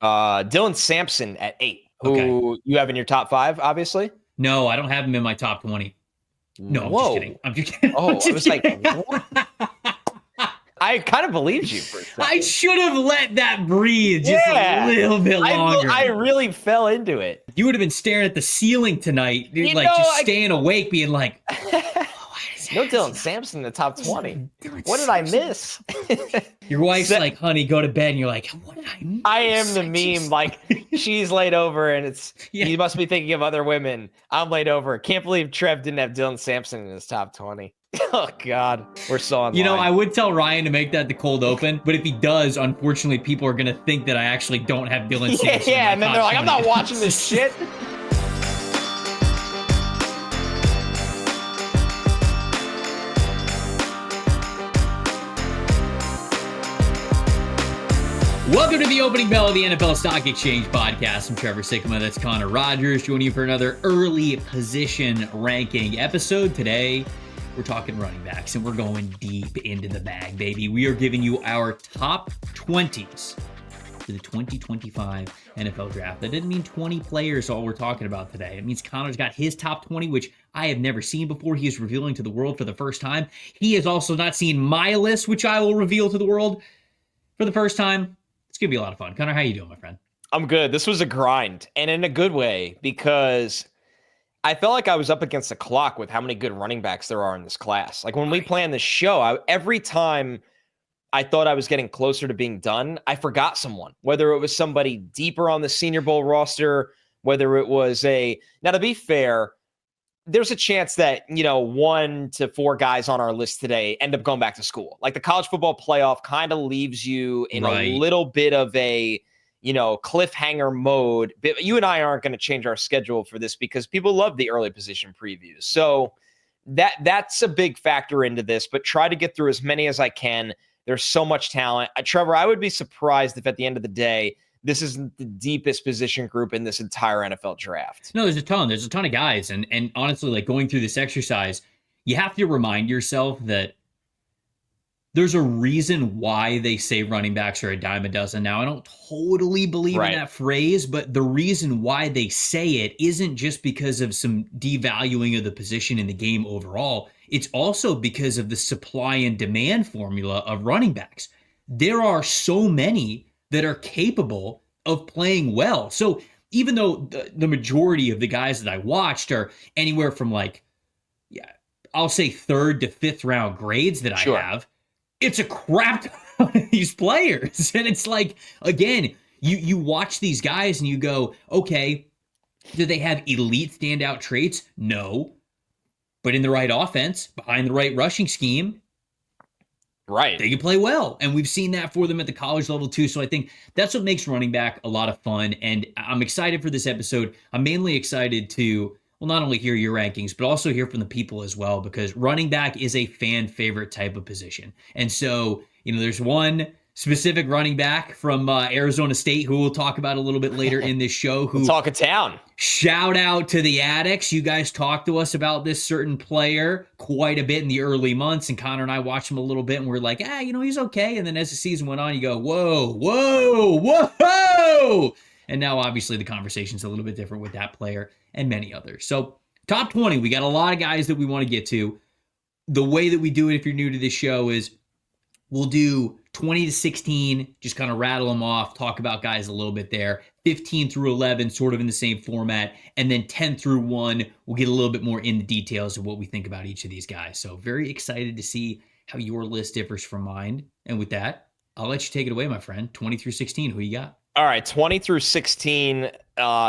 Dylan Sampson at 8, who you have in your top 5, obviously. No, I don't have him in my top 20. No, Whoa. I'm just kidding. Oh, I was like, what? I kind of believed you for a second. I should have let that breathe just a little bit longer. I really fell into it. You would have been staring at the ceiling tonight, dude, just staying awake, being like, no Dylan Sampson in the top 20. What did I miss? Your wife's like, honey, go to bed. And you're like, what did I miss? I am the meme. Like, she's laid over and you must be thinking of other women. I'm laid over. Can't believe Trev didn't have Dylan Sampson in his top 20. Oh, God. We're so online. You know, I would tell Ryan to make that the cold open, but if he does, unfortunately, people are going to think that I actually don't have Dylan Sampson. Yeah, and then they're like, I'm not watching this shit. Welcome to the opening bell of the NFL Stock Exchange podcast. I'm Trevor Sikkema. That's Connor Rogers joining you for another early position ranking episode. Today, we're talking running backs, and we're going deep into the bag, baby. We are giving you our top 20s for the 2025 NFL Draft. That didn't mean 20 players, all we're talking about today. It means Connor's got his top 20, which I have never seen before. He is revealing to the world for the first time. He has also not seen my list, which I will reveal to the world for the first time. It's going to be a lot of fun. Connor, how you doing, my friend? I'm good. This was a grind, and in a good way, because I felt like I was up against the clock with how many good running backs there are in this class. Like when we planned the show, every time I thought I was getting closer to being done, I forgot someone, whether it was somebody deeper on the Senior Bowl roster, whether it was now to be fair, there's a chance that, 1 to 4 guys on our list today end up going back to school. Like the college football playoff kind of leaves you in a little bit of a, cliffhanger mode. But you and I aren't going to change our schedule for this because people love the early position previews. So that's a big factor into this, but try to get through as many as I can. There's so much talent. Trevor, I would be surprised if at the end of the day, this isn't the deepest position group in this entire NFL draft. No, there's a ton. There's a ton of guys. And honestly, like going through this exercise, you have to remind yourself that there's a reason why they say running backs are a dime a dozen. Now, I don't totally believe in that phrase, but the reason why they say it isn't just because of some devaluing of the position in the game overall. It's also because of the supply and demand formula of running backs. There are so many that are capable of playing well. So even though the majority of the guys that I watched are anywhere from I'll say 3rd to 5th round grades that I have, it's a crap ton of these players. And it's like, again, you watch these guys and you go, okay, do they have elite standout traits? No. But in the right offense, behind the right rushing scheme, they can play well. And we've seen that for them at the college level too. So I think that's what makes running back a lot of fun. And I'm excited for this episode. I'm mainly excited to, not only hear your rankings, but also hear from the people as well, because running back is a fan favorite type of position. And so, there's one specific running back from Arizona State who we'll talk about a little bit later in this show. Who we'll talk a town. Shout out to the Addicts. You guys talked to us about this certain player quite a bit in the early months, and Connor and I watched him a little bit, and we're like, he's okay. And then as the season went on, you go, whoa. And now, obviously, the conversation's a little bit different with that player and many others. So, top 20, we got a lot of guys that we want to get to. The way that we do it, if you're new to this show, is we'll do 20 to 16, just kind of rattle them off, talk about guys a little bit there. 15 through 11, sort of in the same format. And then 10 through 1, we'll get a little bit more in the details of what we think about each of these guys. So, very excited to see how your list differs from mine. And with that, I'll let you take it away, my friend. 20 through 16, who you got? All right, 20 through 16.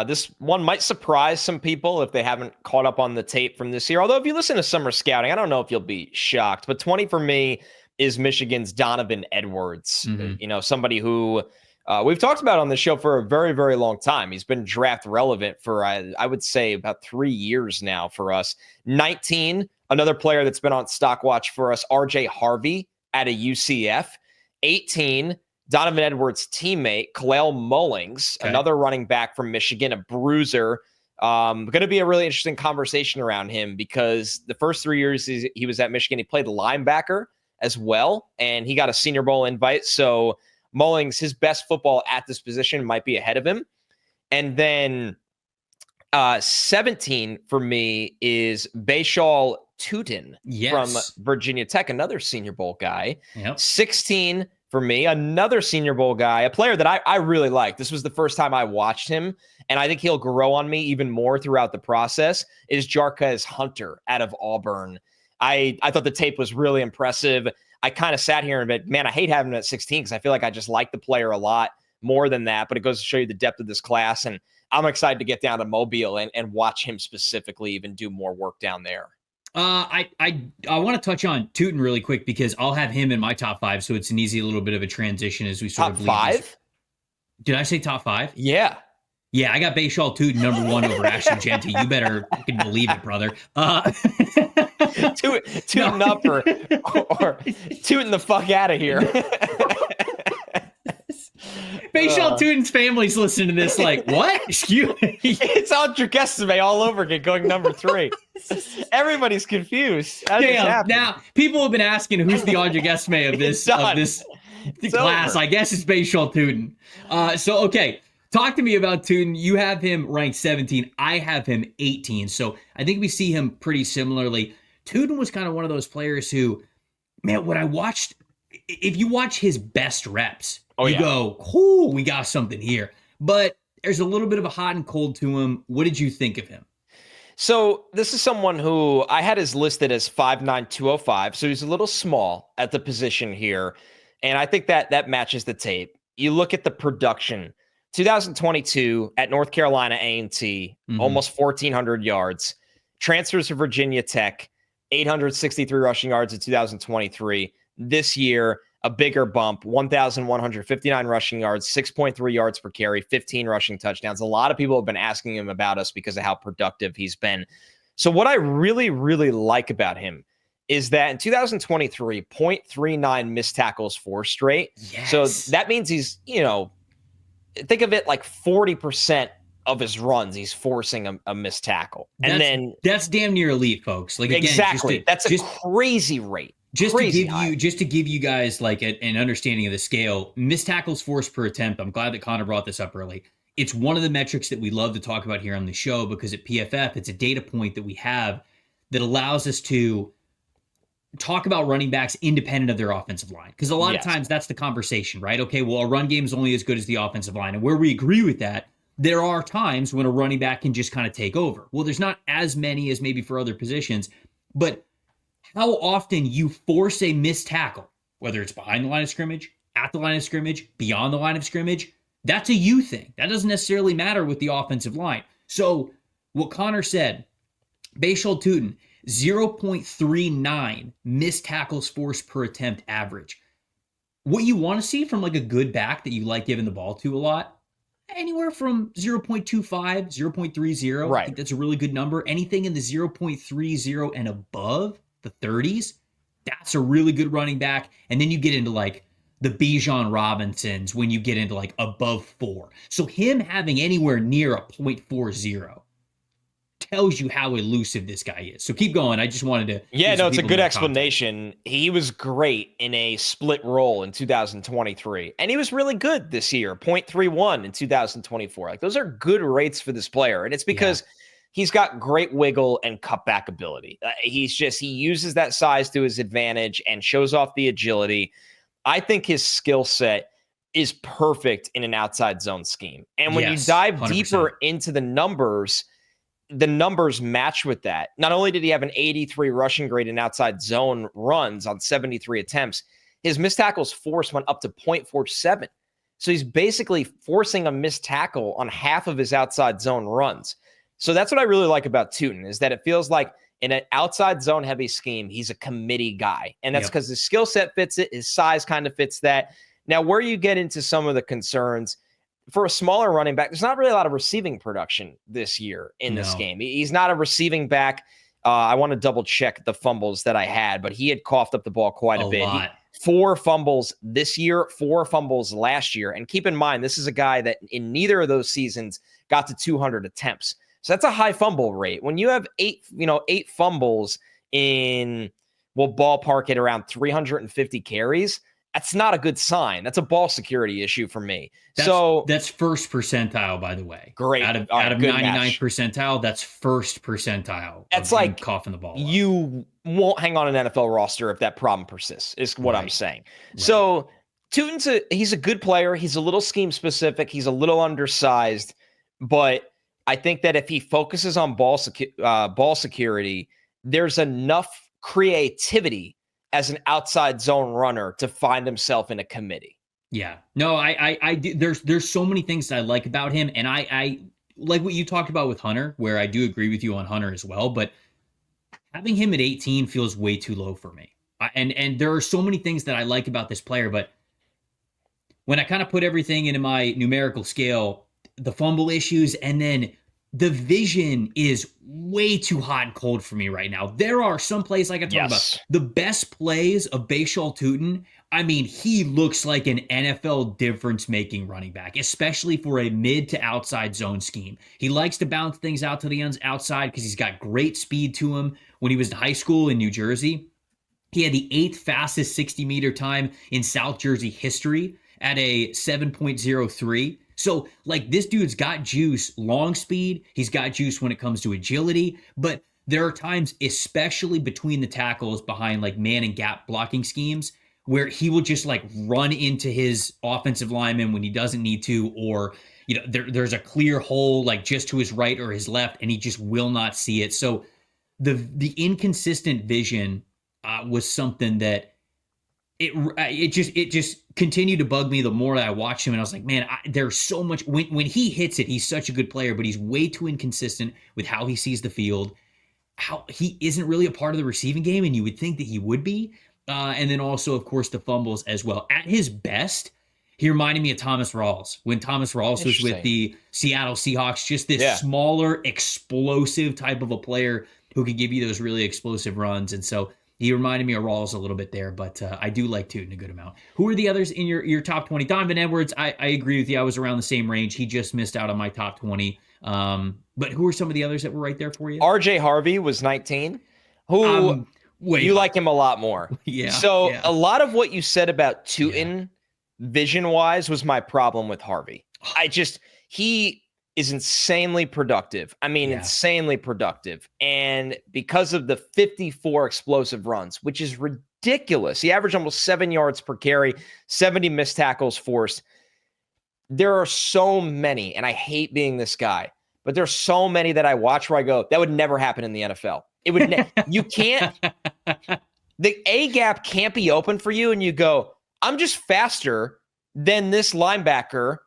This one might surprise some people if they haven't caught up on the tape from this year. Although if you listen to summer scouting, I don't know if you'll be shocked. But 20 for me is Michigan's Donovan Edwards. Somebody who we've talked about on the show for a very, very long time. He's been draft relevant for, I would say, about 3 years now for us. 19, another player that's been on stock watch for us, RJ Harvey at a UCF. 18, Donovan Edwards' teammate, Kalel Mullings, another running back from Michigan, a bruiser. Going to be a really interesting conversation around him because the first 3 years he was at Michigan, he played linebacker as well, and he got a Senior Bowl invite. So Mullings, his best football at this position might be ahead of him. And then 17 for me is Bhayshul Tuten from Virginia Tech, another Senior Bowl guy. 16 for me, another Senior Bowl guy, a player that I really like. This was the first time I watched him, and I think he'll grow on me even more throughout the process, is Jarquez Hunter out of Auburn. I thought the tape was really impressive. I kind of sat here and been, man, I hate having him at 16 because I feel like I just like the player a lot more than that, but it goes to show you the depth of this class, and I'm excited to get down to Mobile and watch him specifically even do more work down there. I want to touch on Tuten really quick because I'll have him in my top 5, so it's an easy little bit of a transition as we sort of leave. Top 5? Did I say top 5? Yeah. Yeah, I got Bhayshul Tuten number 1 over Ahston Jeanty. You better fucking believe it, brother. Tuten up or Tuten the fuck out of here. Bhayshul Tuten's family's listening to this like, what? Excuse me. It's Jarquez all over again, going number 3. Everybody's confused. Damn, now people have been asking who's the Jarquez of this class. Over. I guess it's Bhayshul Tuten. So, okay. Talk to me about Tuten. You have him ranked 17. I have him 18. So I think we see him pretty similarly. Tuten was kind of one of those players who, man, when I watched, if you watch his best reps, you go, oh, we got something here. But there's a little bit of a hot and cold to him. What did you think of him? So this is someone who I had as listed as 5'9", 205. So he's a little small at the position here. And I think that matches the tape. You look at the production. 2022 at North Carolina A&T, almost 1,400 yards. Transfers to Virginia Tech, 863 rushing yards in 2023. This year, a bigger bump, 1,159 rushing yards, 6.3 yards per carry, 15 rushing touchdowns. A lot of people have been asking him about us because of how productive he's been. So what I really, really like about him is that in 2023, 0.39 missed tackles, 4 straight. Yes. So that means he's, think of it like 40% of his runs, he's forcing a missed tackle. And that's damn near elite, folks. Like, again, exactly. That's a crazy rate. Just to give you guys like an understanding of the scale, missed tackles forced per attempt. I'm glad that Connor brought this up early. It's one of the metrics that we love to talk about here on the show because at PFF, it's a data point that we have that allows us to talk about running backs independent of their offensive line. Because a lot of times that's the conversation, right? Okay, well, a run game is only as good as the offensive line. And where we agree with that, there are times when a running back can just kind of take over. Well, there's not as many as maybe for other positions, but how often you force a missed tackle, whether it's behind the line of scrimmage, at the line of scrimmage, beyond the line of scrimmage, that's a you thing. That doesn't necessarily matter with the offensive line. So what Connor said, Bhayshul Tuten, 0.39 missed tackles forced per attempt average. What you want to see from like a good back that you like giving the ball to a lot, anywhere from 0.25, 0.30. Right. I think that's a really good number. Anything in the 0.30 and above, the 30s, that's a really good running back. And then you get into like the Bijan Robinsons when you get into like above 4. So him having anywhere near a 0.40 tells you how elusive this guy is. So keep going. I just wanted to. Yeah, no, it's a good explanation. He was great in a split role in 2023. And he was really good this year, 0.31 in 2024. Like those are good rates for this player. And it's because he's got great wiggle and cutback ability. He uses that size to his advantage and shows off the agility. I think his skill set is perfect in an outside zone scheme. And when you dive 100%. Deeper into the numbers match with that. Not only did he have an 83 rushing grade in outside zone runs on 73 attempts, his missed tackles force went up to 0.47. So he's basically forcing a missed tackle on half of his outside zone runs. So that's what I really like about Tuten, is that it feels like in an outside zone heavy scheme, he's a committee guy. And that's because his skill set fits it. His size kind of fits that. Now, where you get into some of the concerns, for a smaller running back, there's not really a lot of receiving production this year in this game. He's not a receiving back. I want to double check the fumbles that I had, but he had coughed up the ball quite a bit. 4 fumbles this year, 4 fumbles last year. And keep in mind, this is a guy that in neither of those seasons got to 200 attempts. So that's a high fumble rate. When you have 8 fumbles in, we'll ballpark it around 350 carries, That's not a good sign. That's a ball security issue for me. That's first percentile, by the way. Great. Out of 99th percentile, that's first percentile. It's like coughing the ball. You won't hang on an NFL roster if that problem persists, is what I'm saying. Right. So Tuten's he's a good player. He's a little scheme specific. He's a little undersized, but I think that if he focuses on ball security, there's enough creativity as an outside zone runner to find himself in a committee. Yeah, no, I do. There's so many things that I like about him, and I like what you talked about with Hunter, where I do agree with you on Hunter as well. But having him at 18 feels way too low for me. And there are so many things that I like about this player, but when I kind of put everything into my numerical scale, the fumble issues, and then the vision is way too hot and cold for me right now. There are some plays like I talked about. The best plays of Bhayshul Tuten, I mean, he looks like an NFL difference-making running back, especially for a mid to outside zone scheme. He likes to bounce things out to the outside because he's got great speed to him. When he was in high school in New Jersey, he had the 8th fastest 60-meter time in South Jersey history at a 7.03. So, like, this dude's got juice, long speed. He's got juice when it comes to agility. But there are times, especially between the tackles behind, like, man and gap blocking schemes, where he will just, like, run into his offensive lineman when he doesn't need to, or, you know, there's a clear hole, like, just to his right or his left, and he just will not see it. So the inconsistent vision was something that it just continued to bug me the more that I watched him, and I was like, man, there's so much. When he hits it, he's such a good player, but he's way too inconsistent with how he sees the field. How he isn't really a part of the receiving game, and you would think that he would be. And then also, of course, the fumbles as well. At his best, he reminded me of Thomas Rawls when Thomas Rawls was with the Seattle Seahawks. Just this smaller, explosive type of a player who could give you those really explosive runs, and so. He reminded me of Rawls a little bit there, but I do like Tuten a good amount. Who are the others in your top 20? Donovan Edwards, I agree with you. I was around the same range. He just missed out on my top 20. But who are some of the others that were right there for you? RJ Harvey was 19. You like him a lot more. Yeah. So a lot of what you said about Tuten vision-wise was my problem with Harvey. He is insanely productive. I mean, insanely productive. And because of the 54 explosive runs, which is ridiculous. He averaged almost 7 yards per carry, 70 missed tackles forced. There are so many, and I hate being this guy, but there's so many that I watch where I go, that would never happen in the NFL. It would you can't the A gap can't be open for you, and you go, I'm just faster than this linebacker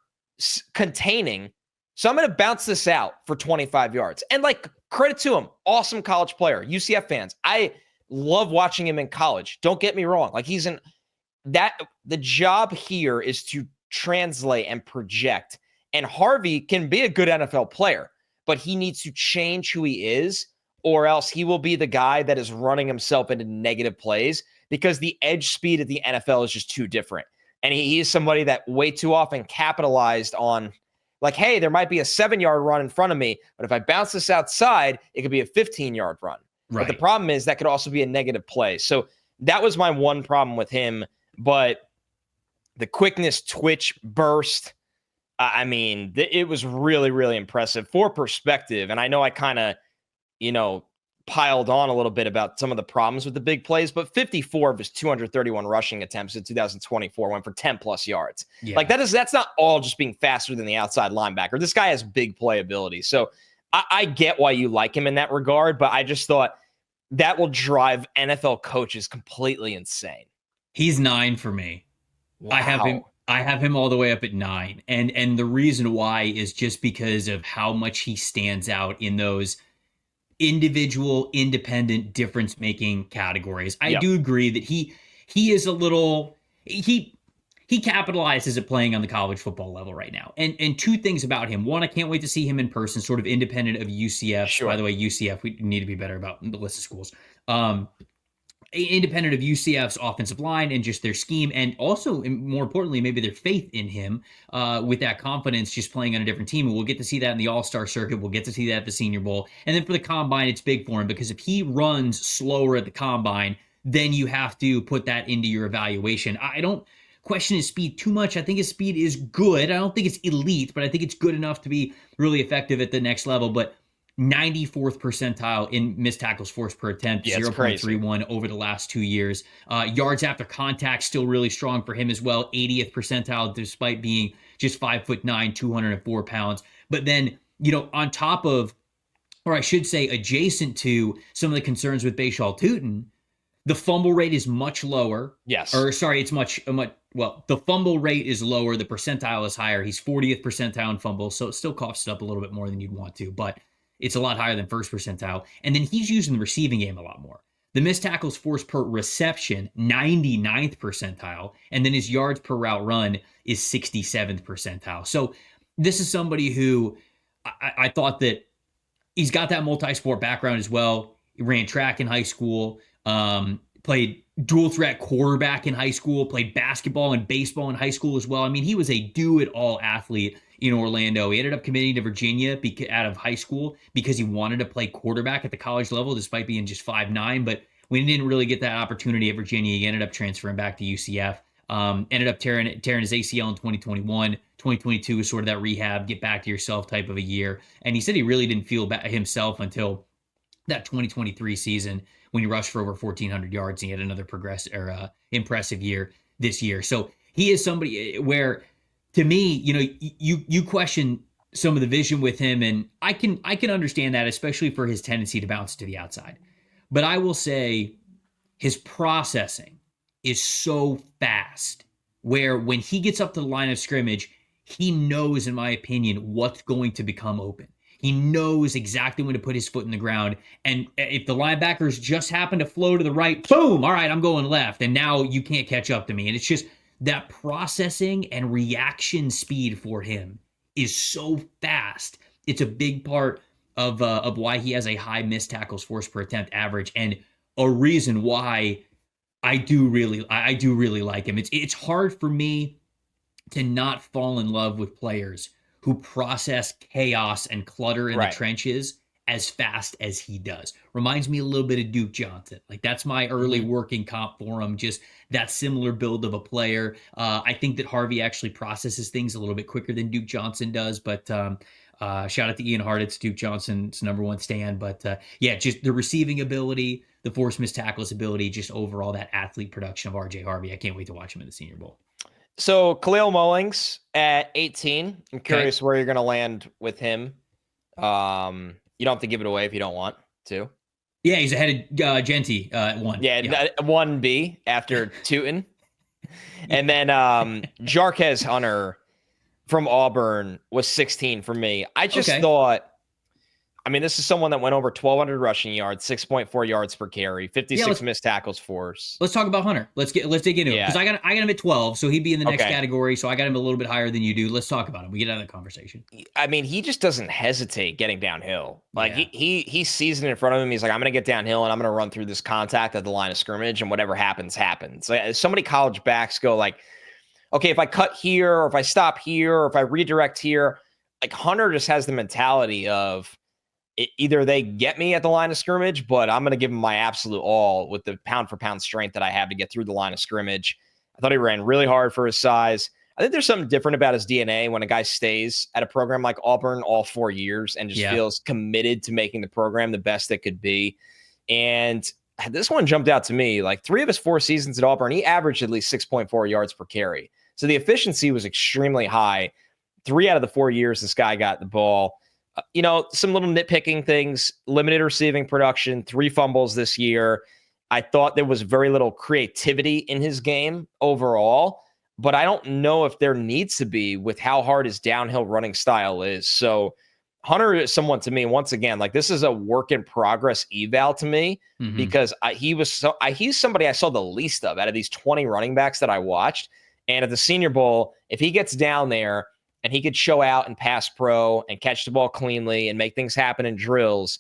containing. So I'm going to bounce this out for 25 yards. And, like, credit to him. Awesome college player. UCF fans. I love watching him in college. Don't get me wrong. Like, the job here is to translate and project. And Harvey can be a good NFL player, but he needs to change who he is, or else he will be the guy that is running himself into negative plays, because the edge speed of the NFL is just too different. And he is somebody that way too often capitalized on, like, hey, there might be a 7-yard run in front of me, but if I bounce this outside, it could be a 15-yard run. Right. But the problem is that could also be a negative play. So that was my one problem with him. But the quickness, twitch, burst, I mean, it was really, really impressive for perspective. And I know I kind of, piled on a little bit about some of the problems with the big plays, but 54 of his 231 rushing attempts in 2024 went for 10 plus yards. Yeah. Like that's not all just being faster than the outside linebacker. This guy has big playability. So I get why you like him in that regard, but I just thought that will drive NFL coaches completely insane. He's 9 for me. Wow. I have him all the way up at 9. And the reason why is just because of how much he stands out in those individual, independent, difference-making categories. I do agree that he is a little he capitalizes at playing on the college football level right now. And two things about him. One, I can't wait to see him in person, sort of independent of UCF. Sure. By the way, UCF, we need to be better about the list of schools. Independent of UCF's offensive line and just their scheme, and also, more importantly, maybe their faith in him with that confidence just playing on a different team. And we'll get to see that in the All-Star circuit. We'll get to see that at the Senior Bowl. And then for the Combine, it's big for him, because if he runs slower at the Combine then you have to put that into your evaluation. I don't question his speed too much. I think his speed is good. I don't think it's elite, but I think it's good enough to be really effective at the next level. But 94th percentile in missed tackles forced per attempt, 0.31 over the last 2 years. Yards after contact, still really strong for him as well. 80th percentile, despite being just 5'9", 204 pounds. But then, on top of, or I should say adjacent to some of the concerns with Bhayshul Tuten, the fumble rate is much lower. Yes. Or sorry, it's the fumble rate is lower. The percentile is higher. He's 40th percentile in fumbles, so it still coughs it up a little bit more than you'd want to, but it's a lot higher than first percentile. And then he's using the receiving game a lot more. The missed tackles forced per reception, 99th percentile. And then his yards per route run is 67th percentile. So this is somebody who I thought that he's got that multi-sport background as well. He ran track in high school, played dual threat quarterback in high school, played basketball and baseball in high school as well. I mean, he was a do-it-all athlete in Orlando. He ended up committing to Virginia out of high school because he wanted to play quarterback at the college level, despite being just 5'9". But we didn't really get that opportunity at Virginia. He ended up transferring back to UCF. Ended up tearing his ACL in 2021. 2022 was sort of that rehab, get back to yourself type of a year. And he said he really didn't feel himself until that 2023 season when he rushed for over 1,400 yards and he had another impressive year this year. So he is somebody where, to me, you question some of the vision with him, and I can understand that, especially for his tendency to bounce to the outside. But I will say his processing is so fast, where when he gets up to the line of scrimmage, he knows, in my opinion, what's going to become open. He knows exactly when to put his foot in the ground. And if the linebackers just happen to flow to the right, boom, all right, I'm going left. And now you can't catch up to me. And it's just that processing and reaction speed for him is so fast. It's a big part of why he has a high missed tackles forced per attempt average, and a reason why I do really like him. It's hard for me to not fall in love with players who process chaos and clutter in the trenches as fast as he does. Reminds me a little bit of Duke Johnson. Like, that's my early working comp for him, just that similar build of a player. I think that Harvey actually processes things a little bit quicker than Duke Johnson does, but shout out to Ian Hart. It's Duke Johnson's number one stand. But just the receiving ability, the forced missed tackles ability, just overall that athlete production of RJ Harvey. I can't wait to watch him in the Senior Bowl. So Kalel Mullings at 18. I'm curious where you're going to land with him. You don't have to give it away if you don't want to. Yeah, he's ahead of Jeanty at 1. Yeah, 1B after Tuten. And then Jarquez Hunter from Auburn was 16 for me. I just thought, this is someone that went over 1,200 rushing yards, 6.4 yards per carry, 56 missed tackles force. Let's talk about Hunter. Let's dig into it, because I got him at 12, so he'd be in the next category. So I got him a little bit higher than you do. Let's talk about him. We get out of the conversation. He just doesn't hesitate getting downhill. He sees it in front of him. He's like, I'm going to get downhill and I'm going to run through this contact at the line of scrimmage, and whatever happens, happens. So many college backs go like, okay, if I cut here, or if I stop here, or if I redirect here, like Hunter just has the mentality of, either they get me at the line of scrimmage, but I'm going to give him my absolute all with the pound for pound strength that I have to get through the line of scrimmage. I thought he ran really hard for his size. I think there's something different about his DNA when a guy stays at a program like Auburn all 4 years and just feels committed to making the program the best it could be. And this one jumped out to me. Like, 3 of his 4 seasons at Auburn, he averaged at least 6.4 yards per carry. So the efficiency was extremely high. 3 out of the 4 years this guy got the ball. Some little nitpicking things, limited receiving production, 3 fumbles this year. I thought there was very little creativity in his game overall, but I don't know if there needs to be with how hard his downhill running style is. So Hunter is someone, to me, once again, like, this is a work in progress eval to me, because he's somebody I saw the least of out of these 20 running backs that I watched. And at the Senior Bowl, if he gets down there and he could show out and pass pro and catch the ball cleanly and make things happen in drills,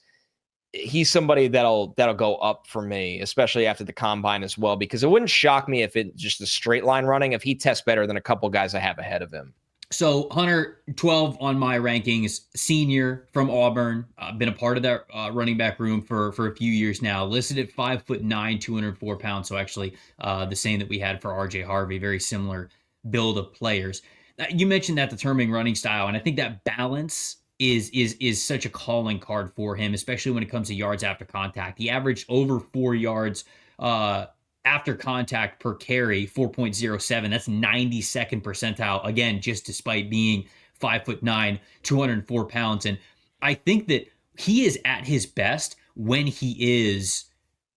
he's somebody that'll go up for me, especially after the combine as well, because it wouldn't shock me if it just a straight line running, if he tests better than a couple guys I have ahead of him. So Hunter, 12 on my rankings, senior from Auburn, been a part of that running back room for a few years now. Listed at 5'9", 204 pounds. So actually, the same that we had for RJ Harvey, very similar build of players. You mentioned that determining running style, and I think that balance is such a calling card for him, especially when it comes to yards after contact. He averaged over 4 yards after contact per carry, 4.07. That's 92nd percentile. Again, just despite being 5'9", 204 pounds. And I think that he is at his best when he is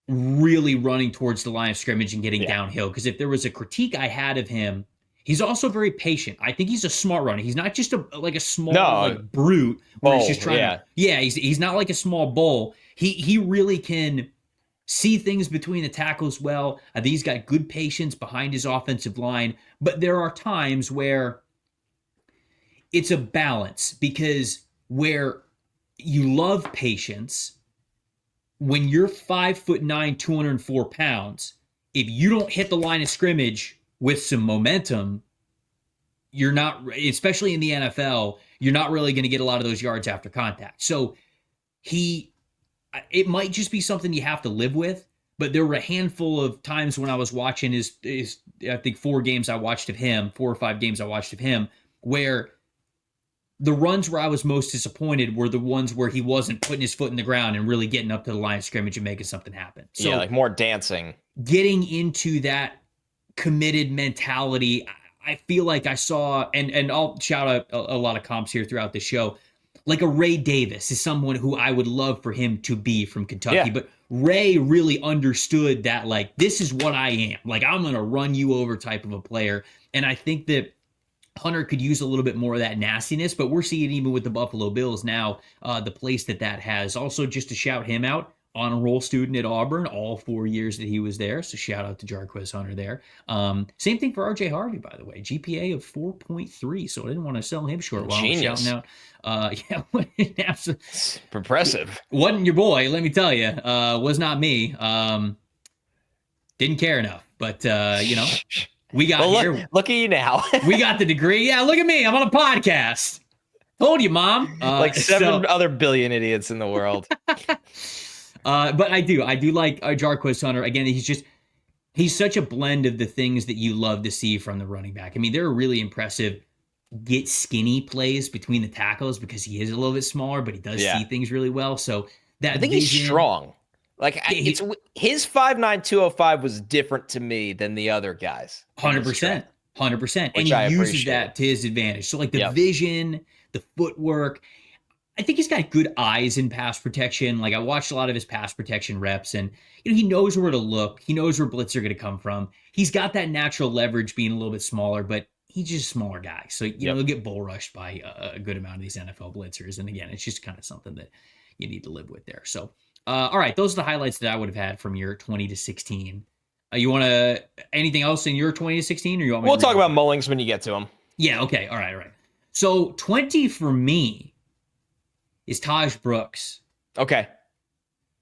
really running towards the line of scrimmage and getting downhill. Because if there was a critique I had of him, he's also very patient. I think he's a smart runner. He's not just a small like brute where he's just trying to. Yeah, he's not like a small bull. He really can see things between the tackles well. I think he's got good patience behind his offensive line. But there are times where it's a balance, because where you love patience, when you're 5'9", 204 pounds, if you don't hit the line of scrimmage with some momentum, you're not, especially in the NFL, you're not really going to get a lot of those yards after contact. So it might just be something you have to live with, but there were a handful of times when I was watching his I think 4 or 5 games I watched of him, where the runs where I was most disappointed were the ones where he wasn't putting his foot in the ground and really getting up to the line of scrimmage and making something happen. So like more dancing. Getting into that committed mentality, I feel like I saw, and I'll shout out a lot of comps here throughout the show, like a Ray Davis is someone who I would love for him to be from Kentucky, but Ray really understood that, like, this is what I am. Like, I'm going to run you over type of a player. And I think that Hunter could use a little bit more of that nastiness, but we're seeing even with the Buffalo Bills now, the place that has. Also, just to shout him out, honor roll student at Auburn, all 4 years that he was there. So shout out to Jarquez Hunter there. Same thing for RJ Harvey, by the way. GPA of 4.3. So I didn't want to sell him short while I'm shouting out. Impressive. Wasn't your boy, let me tell you. Was not me. Didn't care enough. But, we got here. Look at you now. We got the degree. Yeah, look at me. I'm on a podcast. Told you, Mom. Like 7 other billion idiots in the world. But I do like Jarquez Hunter. Again, he's such a blend of the things that you love to see from the running back. I mean, there are really impressive get skinny plays between the tackles because he is a little bit smaller, but he does see things really well. So I think he's strong. Like his 5'9", 205 was different to me than the other guys. 100%. And he uses that to his advantage. So like the vision, the footwork. I think he's got good eyes in pass protection. Like I watched a lot of his pass protection reps, and he knows where to look. He knows where blitz are going to come from. He's got that natural leverage being a little bit smaller, but he's just a smaller guy. So he'll get bull rushed by a good amount of these NFL blitzers. And again, it's just kind of something that you need to live with there. So, all right, those are the highlights that I would have had from your 20 to 16. You want to anything else in your 20 to 16, or you want me? We'll talk about Mullings when you get to him. Yeah. Okay. All right. So 20 for me is Tahj Brooks. Okay.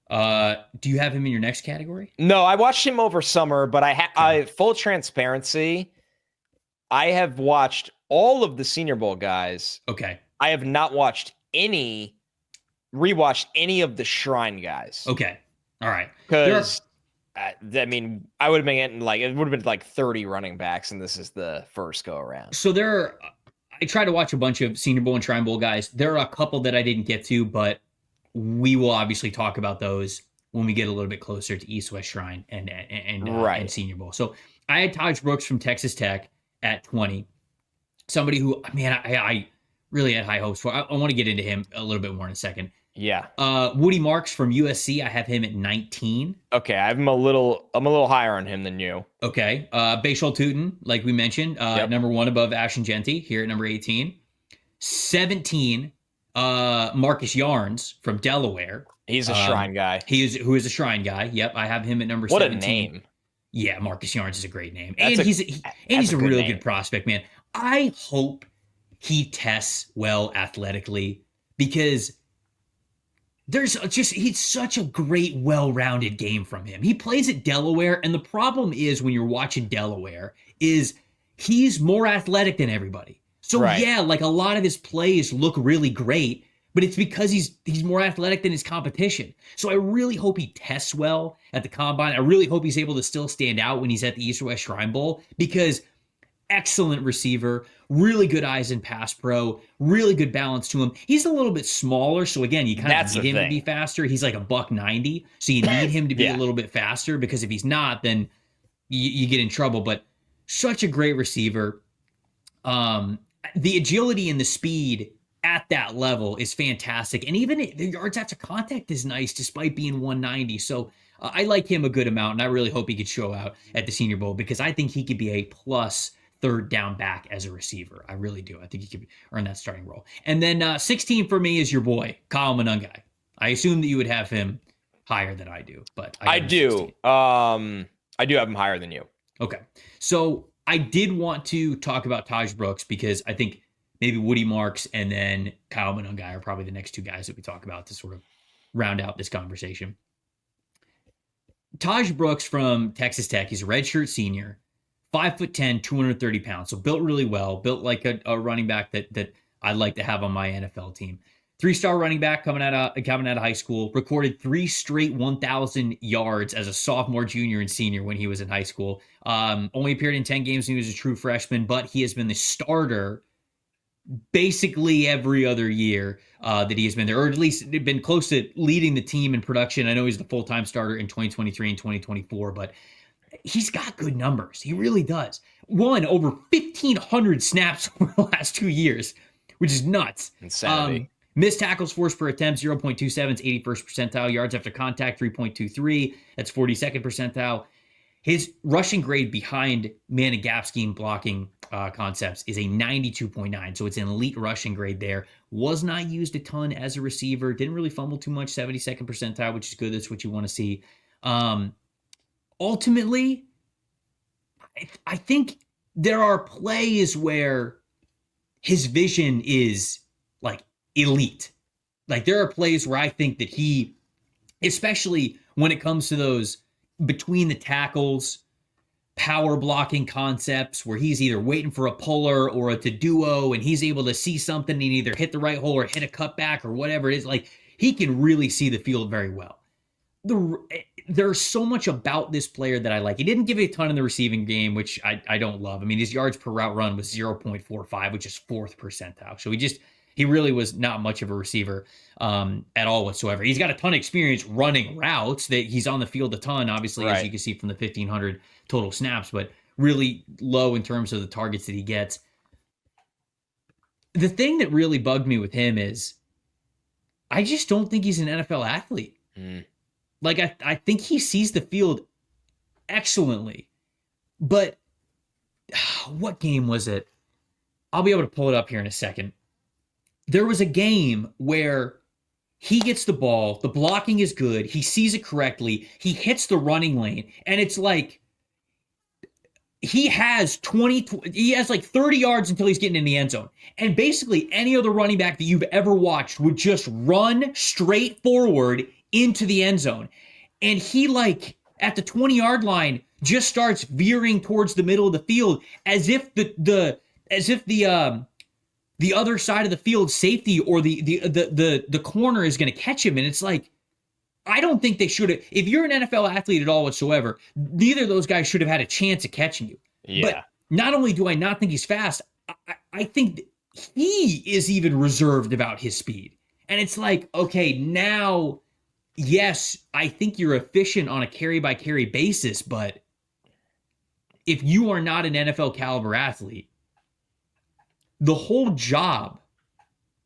Do you have him in your next category? No, I watched him over summer, but I full transparency, I have watched all of the Senior Bowl guys. Okay. I have not rewatched any of the Shrine guys. Okay. All right. Because I would have been getting it would have been 30 running backs, and this is the first go around. So I tried to watch a bunch of Senior Bowl and Shrine Bowl guys. There are a couple that I didn't get to, but we will obviously talk about those when we get a little bit closer to East West Shrine and Senior Bowl. So I had Tahj Brooks from Texas Tech at 20. Somebody who, I really had high hopes for. I want to get into him a little bit more in a second. Yeah. Woody Marks from USC, I have him at 19. Okay, I'm a little higher on him than you. Okay. Bhayshul Tuten, like we mentioned, number 1 above Ahston Jeanty, here at number 18. 17, Marcus Yarns from Delaware. He's a Shrine guy. Who is a Shrine guy. Yep, I have him at number 17. What a name. Yeah, Marcus Yarns is a great name. He's a real good prospect, man. I hope he tests well athletically, because he's such a great, well-rounded game from him. He plays at Delaware, and the problem is when you're watching Delaware is he's more athletic than everybody. So yeah, like a lot of his plays look really great, but it's because he's more athletic than his competition. So I really hope he tests well at the combine. I really hope he's able to still stand out when he's at the East or West Shrine Bowl, because excellent receiver, really good eyes in pass pro, really good balance to him. He's a little bit smaller, so again, you kind of need him to be faster. He's like a $190, so you need him to be a little bit faster, because if he's not, then you get in trouble. But such a great receiver. The agility and the speed at that level is fantastic. And even the yards after contact is nice despite being 190. So I like him a good amount, and I really hope he could show out at the Senior Bowl, because I think he could be a plus third down back as a receiver. I really do. I think he could earn that starting role. And then 16 for me is your boy, Kyle Monangai. I assume that you would have him higher than I do, but I do. I do have him higher than you. Okay. So I did want to talk about Tahj Brooks, because I think maybe Woody Marks and then Kyle Monangai are probably the next two guys that we talk about to sort of round out this conversation. Tahj Brooks from Texas Tech, he's a redshirt senior, 5'10", 230 pounds. So built really well, built like a running back that I'd like to have on my NFL team. 3-star running back coming out of high school, recorded 3 straight 1,000 yards as a sophomore, junior, and senior when he was in high school. Only appeared in 10 games when he was a true freshman, but he has been the starter basically every other year that he has been there, or at least been close to leading the team in production. I know he's the full-time starter in 2023 and 2024, but he's got good numbers. He really does. Won over 1,500 snaps over the last 2 years, which is nuts. Insanity. Missed tackles forced per attempt, 0.27 is 81st percentile. Yards after contact, 3.23. That's 42nd percentile. His rushing grade behind man and gap scheme blocking concepts is a 92.9. So it's an elite rushing grade there. Was not used a ton as a receiver. Didn't really fumble too much, 72nd percentile, which is good. That's what you want to see. Ultimately, I think there are plays where his vision is like elite. Like there are plays where I think that he, especially when it comes to those between the tackles, power blocking concepts where he's either waiting for a puller or a to-duo and he's able to see something and either hit the right hole or hit a cutback or whatever it is. Like he can really see the field very well. There's so much about this player that I like. He didn't give you a ton in the receiving game, which I don't love. I mean, his yards per route run was 0.45, which is 4th percentile. So he really was not much of a receiver at all whatsoever. He's got a ton of experience running routes, that he's on the field a ton, obviously, as you can see from the 1,500 total snaps, but really low in terms of the targets that he gets. The thing that really bugged me with him is I just don't think he's an NFL athlete. Like, I think he sees the field excellently. But what game was it? I'll be able to pull it up here in a second. There was a game where he gets the ball, the blocking is good, he sees it correctly, he hits the running lane, and it's like he has like 30 yards until he's getting in the end zone. And basically any other running back that you've ever watched would just run straight forward into the end zone. And he, like, at the 20-yard line, just starts veering towards the middle of the field as if the other side of the field safety or the corner is going to catch him. And it's like, I don't think they should have. If you're an NFL athlete at all whatsoever, neither of those guys should have had a chance at catching you. Yeah. But not only do I not think he's fast, I think he is even reserved about his speed. And it's like, okay, now, yes, I think you're efficient on a carry-by-carry basis, but if you are not an NFL caliber athlete, the whole job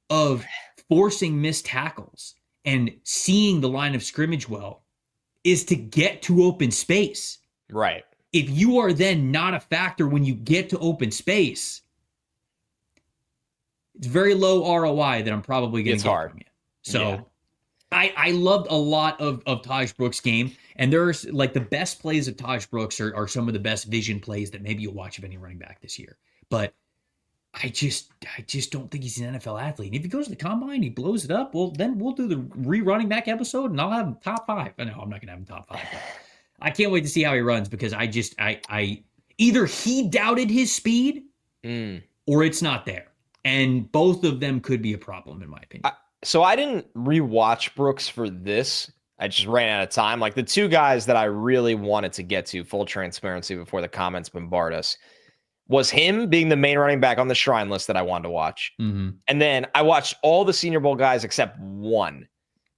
of forcing missed tackles and seeing the line of scrimmage well is to get to open space. Right. If you are then not a factor when you get to open space, it's very low ROI that I'm probably going to get from you. So yeah. I loved a lot of Tahj Brooks' game, and there's like the best plays of Tahj Brooks are some of the best vision plays that maybe you'll watch of any running back this year. But I just don't think he's an NFL athlete. And if he goes to the combine, he blows it up, well, then we'll do the running back episode, and I'll have him top 5. No, I'm not going to have him top 5. But I can't wait to see how he runs, because I either he doubted his speed or it's not there. And both of them could be a problem, in my opinion. So I didn't rewatch Brooks for this. I just ran out of time. Like the two guys that I really wanted to get to, full transparency before the comments bombard us, was him being the main running back on the Shrine list that I wanted to watch. Mm-hmm. And then I watched all the Senior Bowl guys except one.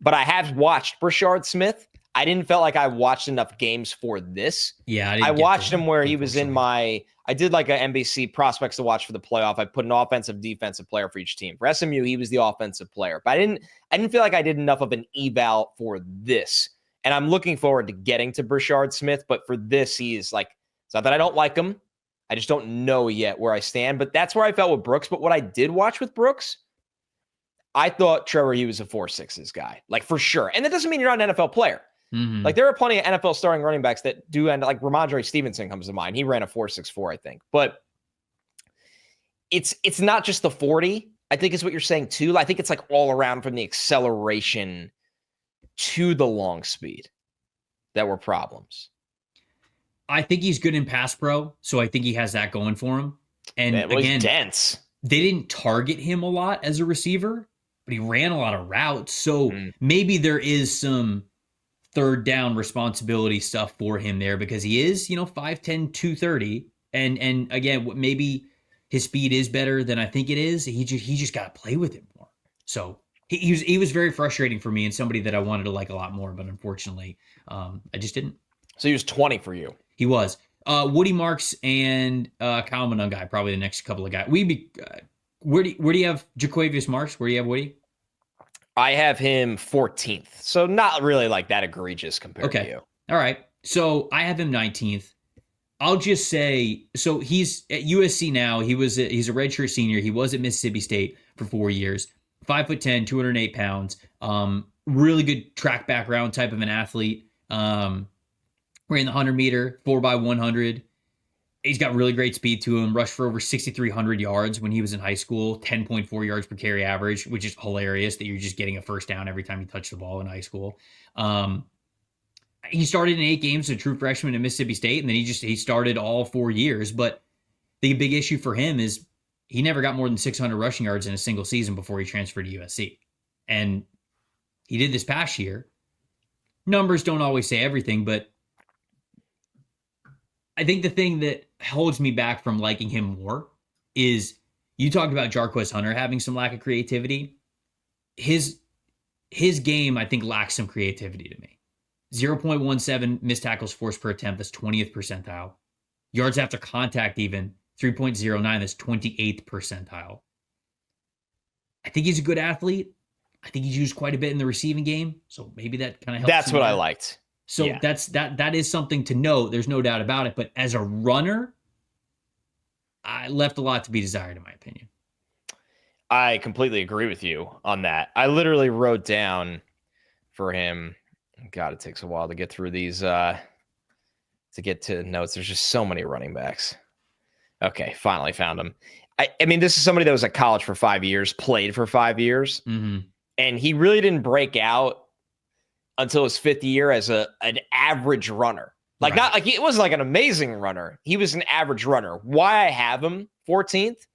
But I have watched Brashard Smith. I didn't feel like I watched enough games for this. Yeah, I watched him where he was in my – I did like a NBC prospects to watch for the playoff. I put an offensive, defensive player for each team. For SMU, he was the offensive player. But I didn't feel like I did enough of an eval for this. And I'm looking forward to getting to Brashard Smith. But for this, he's like – it's not that I don't like him. I just don't know yet where I stand. But that's where I felt with Brooks. But what I did watch with Brooks – I thought Trevor, he was a 4.6s guy, like for sure. And that doesn't mean you're not an NFL player. Mm-hmm. Like there are plenty of NFL starting running backs that do end, like Ramondre Stevenson comes to mind. He ran a 4.64, I think. But it's not just the 40, I think is what you're saying too. I think it's like all around from the acceleration to the long speed that were problems. I think he's good in pass pro, so I think he has that going for him. And Man, again, he's dense. They didn't target him a lot as a receiver, but he ran a lot of routes. So maybe there is some third down responsibility stuff for him there because he is, 5'10", 230. And again, maybe his speed is better than I think it is. He just got to play with it more. So he was very frustrating for me and somebody that I wanted to like a lot more, but unfortunately, I just didn't. So he was 20 for you. He was. Woody Marks and Kyle Monangai, probably the next couple of guys. Where do you have Jaquavius Marks? Where do you have Woody? I have him 14th. So not really like that egregious compared to you. All right. So I have him 19th. I'll just say, so he's at USC now. He's a redshirt senior. He was at Mississippi State for 4 years. 5'10", 208 pounds. Really good track background type of an athlete. Ran the 100-meter, 4x100. He's got really great speed to him. Rushed for over 6,300 yards when he was in high school. 10.4 yards per carry average, which is hilarious that you're just getting a first down every time you touch the ball in high school. He started in 8 games as a true freshman at Mississippi State, and then he started all 4 years. But the big issue for him is he never got more than 600 rushing yards in a single season before he transferred to USC. And he did this past year. Numbers don't always say everything, but I think the thing that holds me back from liking him more is you talked about Jarquez Hunter having some lack of creativity. His game, I think, lacks some creativity to me. 0.17 missed tackles forced per attempt. That's 20th percentile. Yards after contact even, 3.09. That's 28th percentile. I think he's a good athlete. I think he's used quite a bit in the receiving game. So maybe that kind of helps. That's what I liked. So yeah. That is something to note. There's no doubt about it. But as a runner, I left a lot to be desired, in my opinion. I completely agree with you on that. I literally wrote down for him. God, it takes a while to get through these, to get to notes. There's just so many running backs. Okay, finally found him. I mean, this is somebody that was at college for 5 years, played for 5 years, and he really didn't break out until his 5th year as an average runner. Like, right. Not like it wasn't like an amazing runner. He was an average runner. Why I have him 14th?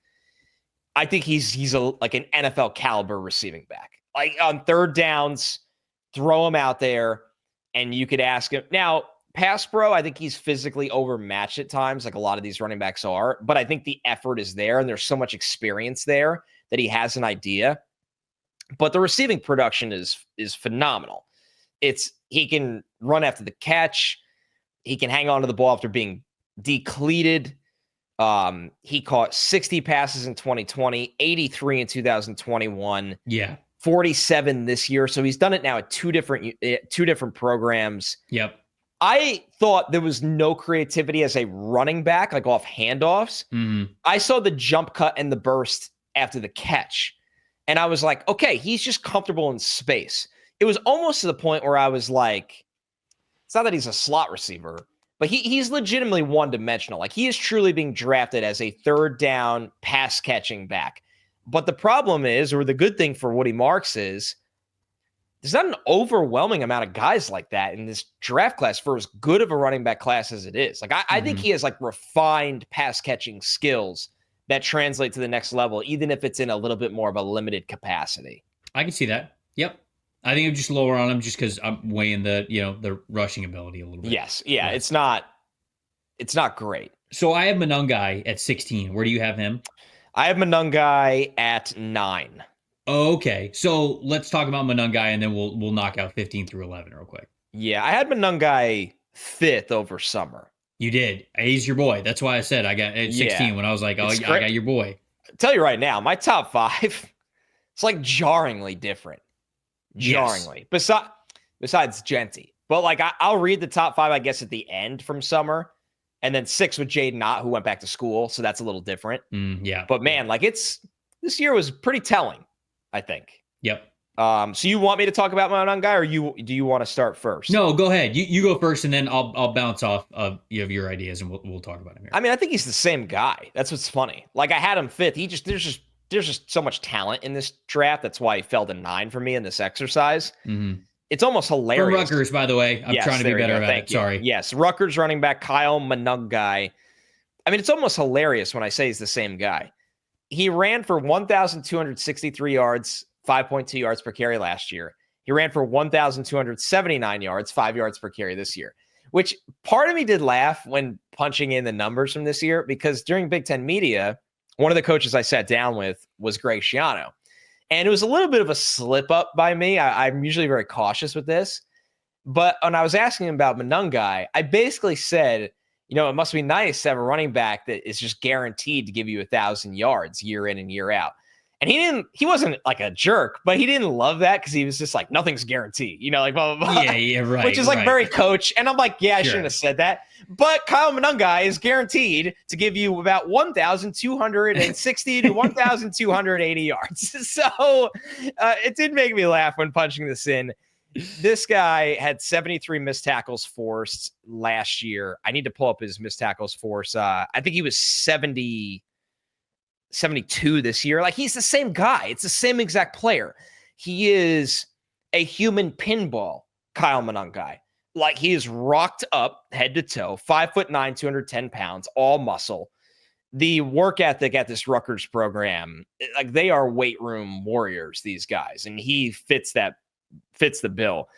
I think he's like an NFL caliber receiving back. Like on third downs, throw him out there, and you could ask him. Now, pass pro, I think he's physically overmatched at times, like a lot of these running backs are. But I think the effort is there, and there's so much experience there that he has an idea. But the receiving production is phenomenal. He can run after the catch. He can hang on to the ball after being decleated. He caught 60 passes in 2020, 83 in 2021. Yeah. 47 this year. So he's done it now at two different programs. Yep. I thought there was no creativity as a running back, like off handoffs. I saw the jump cut and the burst after the catch. And I was like, okay, he's just comfortable in space. It was almost to the point where I was like, it's not that he's a slot receiver, but he's legitimately one-dimensional. Like, he is truly being drafted as a third down pass catching back. But the problem is, or the good thing for Woody Marks is, there's not an overwhelming amount of guys like that in this draft class for as good of a running back class as it is. Like, I think he has like refined pass catching skills that translate to the next level, even if it's in a little bit more of a limited capacity. I can see that. Yep. I think I'm just lower on him just because I'm weighing the rushing ability a little bit. Yes. Yeah. It's not great. So I have Monangai at 16. Where do you have him? I have Monangai at 9. Okay. So let's talk about Monangai and then we'll knock out 15 through 11 real quick. Yeah. I had Monangai 5th over Summer. You did. He's your boy. That's why I said I got at 16 when I was like, oh, I got your boy. I'll tell you right now, my top 5, it's like jarringly different. Jarringly. Yes. Besides Jeanty. But like I'll read the top 5, I guess, at the end from Summer. And then 6 with Jaden Knott, who went back to school. So that's a little different. Yeah. But man, like this year was pretty telling, I think. Yep. So you want me to talk about Monangai, or do you want to start first? No, go ahead. You go first, and then I'll bounce off of your ideas, and we'll talk about him here. I mean, I think he's the same guy. That's what's funny. Like I had him 5th. There's just so much talent in this draft. That's why he fell to 9 for me in this exercise. Mm-hmm. It's almost hilarious. From Rutgers, by the way. I'm trying to be better about it. Sorry. Yes, Rutgers running back Kyle Monangai. I mean, it's almost hilarious when I say he's the same guy. He ran for 1,263 yards, 5.2 yards per carry last year. He ran for 1,279 yards, 5 yards per carry this year, which part of me did laugh when punching in the numbers from this year, because during Big Ten Media, one of the coaches I sat down with was Greg Schiano. And it was a little bit of a slip up by me. I'm usually very cautious with this. But when I was asking him about Monangai, I basically said, it must be nice to have a running back that is just guaranteed to give you 1,000 yards year in and year out. And he wasn't like a jerk, but he didn't love that because he was just like, nothing's guaranteed, like blah, blah, blah. Yeah, right. Which is like very coach. And I'm like, yeah, I shouldn't have said that. But Kyle Monangai is guaranteed to give you about 1,260 to 1,280 yards. So it did make me laugh when punching this in. This guy had 73 missed tackles forced last year. I need to pull up his missed tackles forced. I think he was 72 this year. Like, he's the same guy. It's the same exact player. He is a human pinball, Kyle Monangai. Like, he is rocked up head to toe, 5'9", 210 pounds, all muscle. The work ethic at this Rutgers program, like, they are weight room warriors, these guys. And he fits the bill.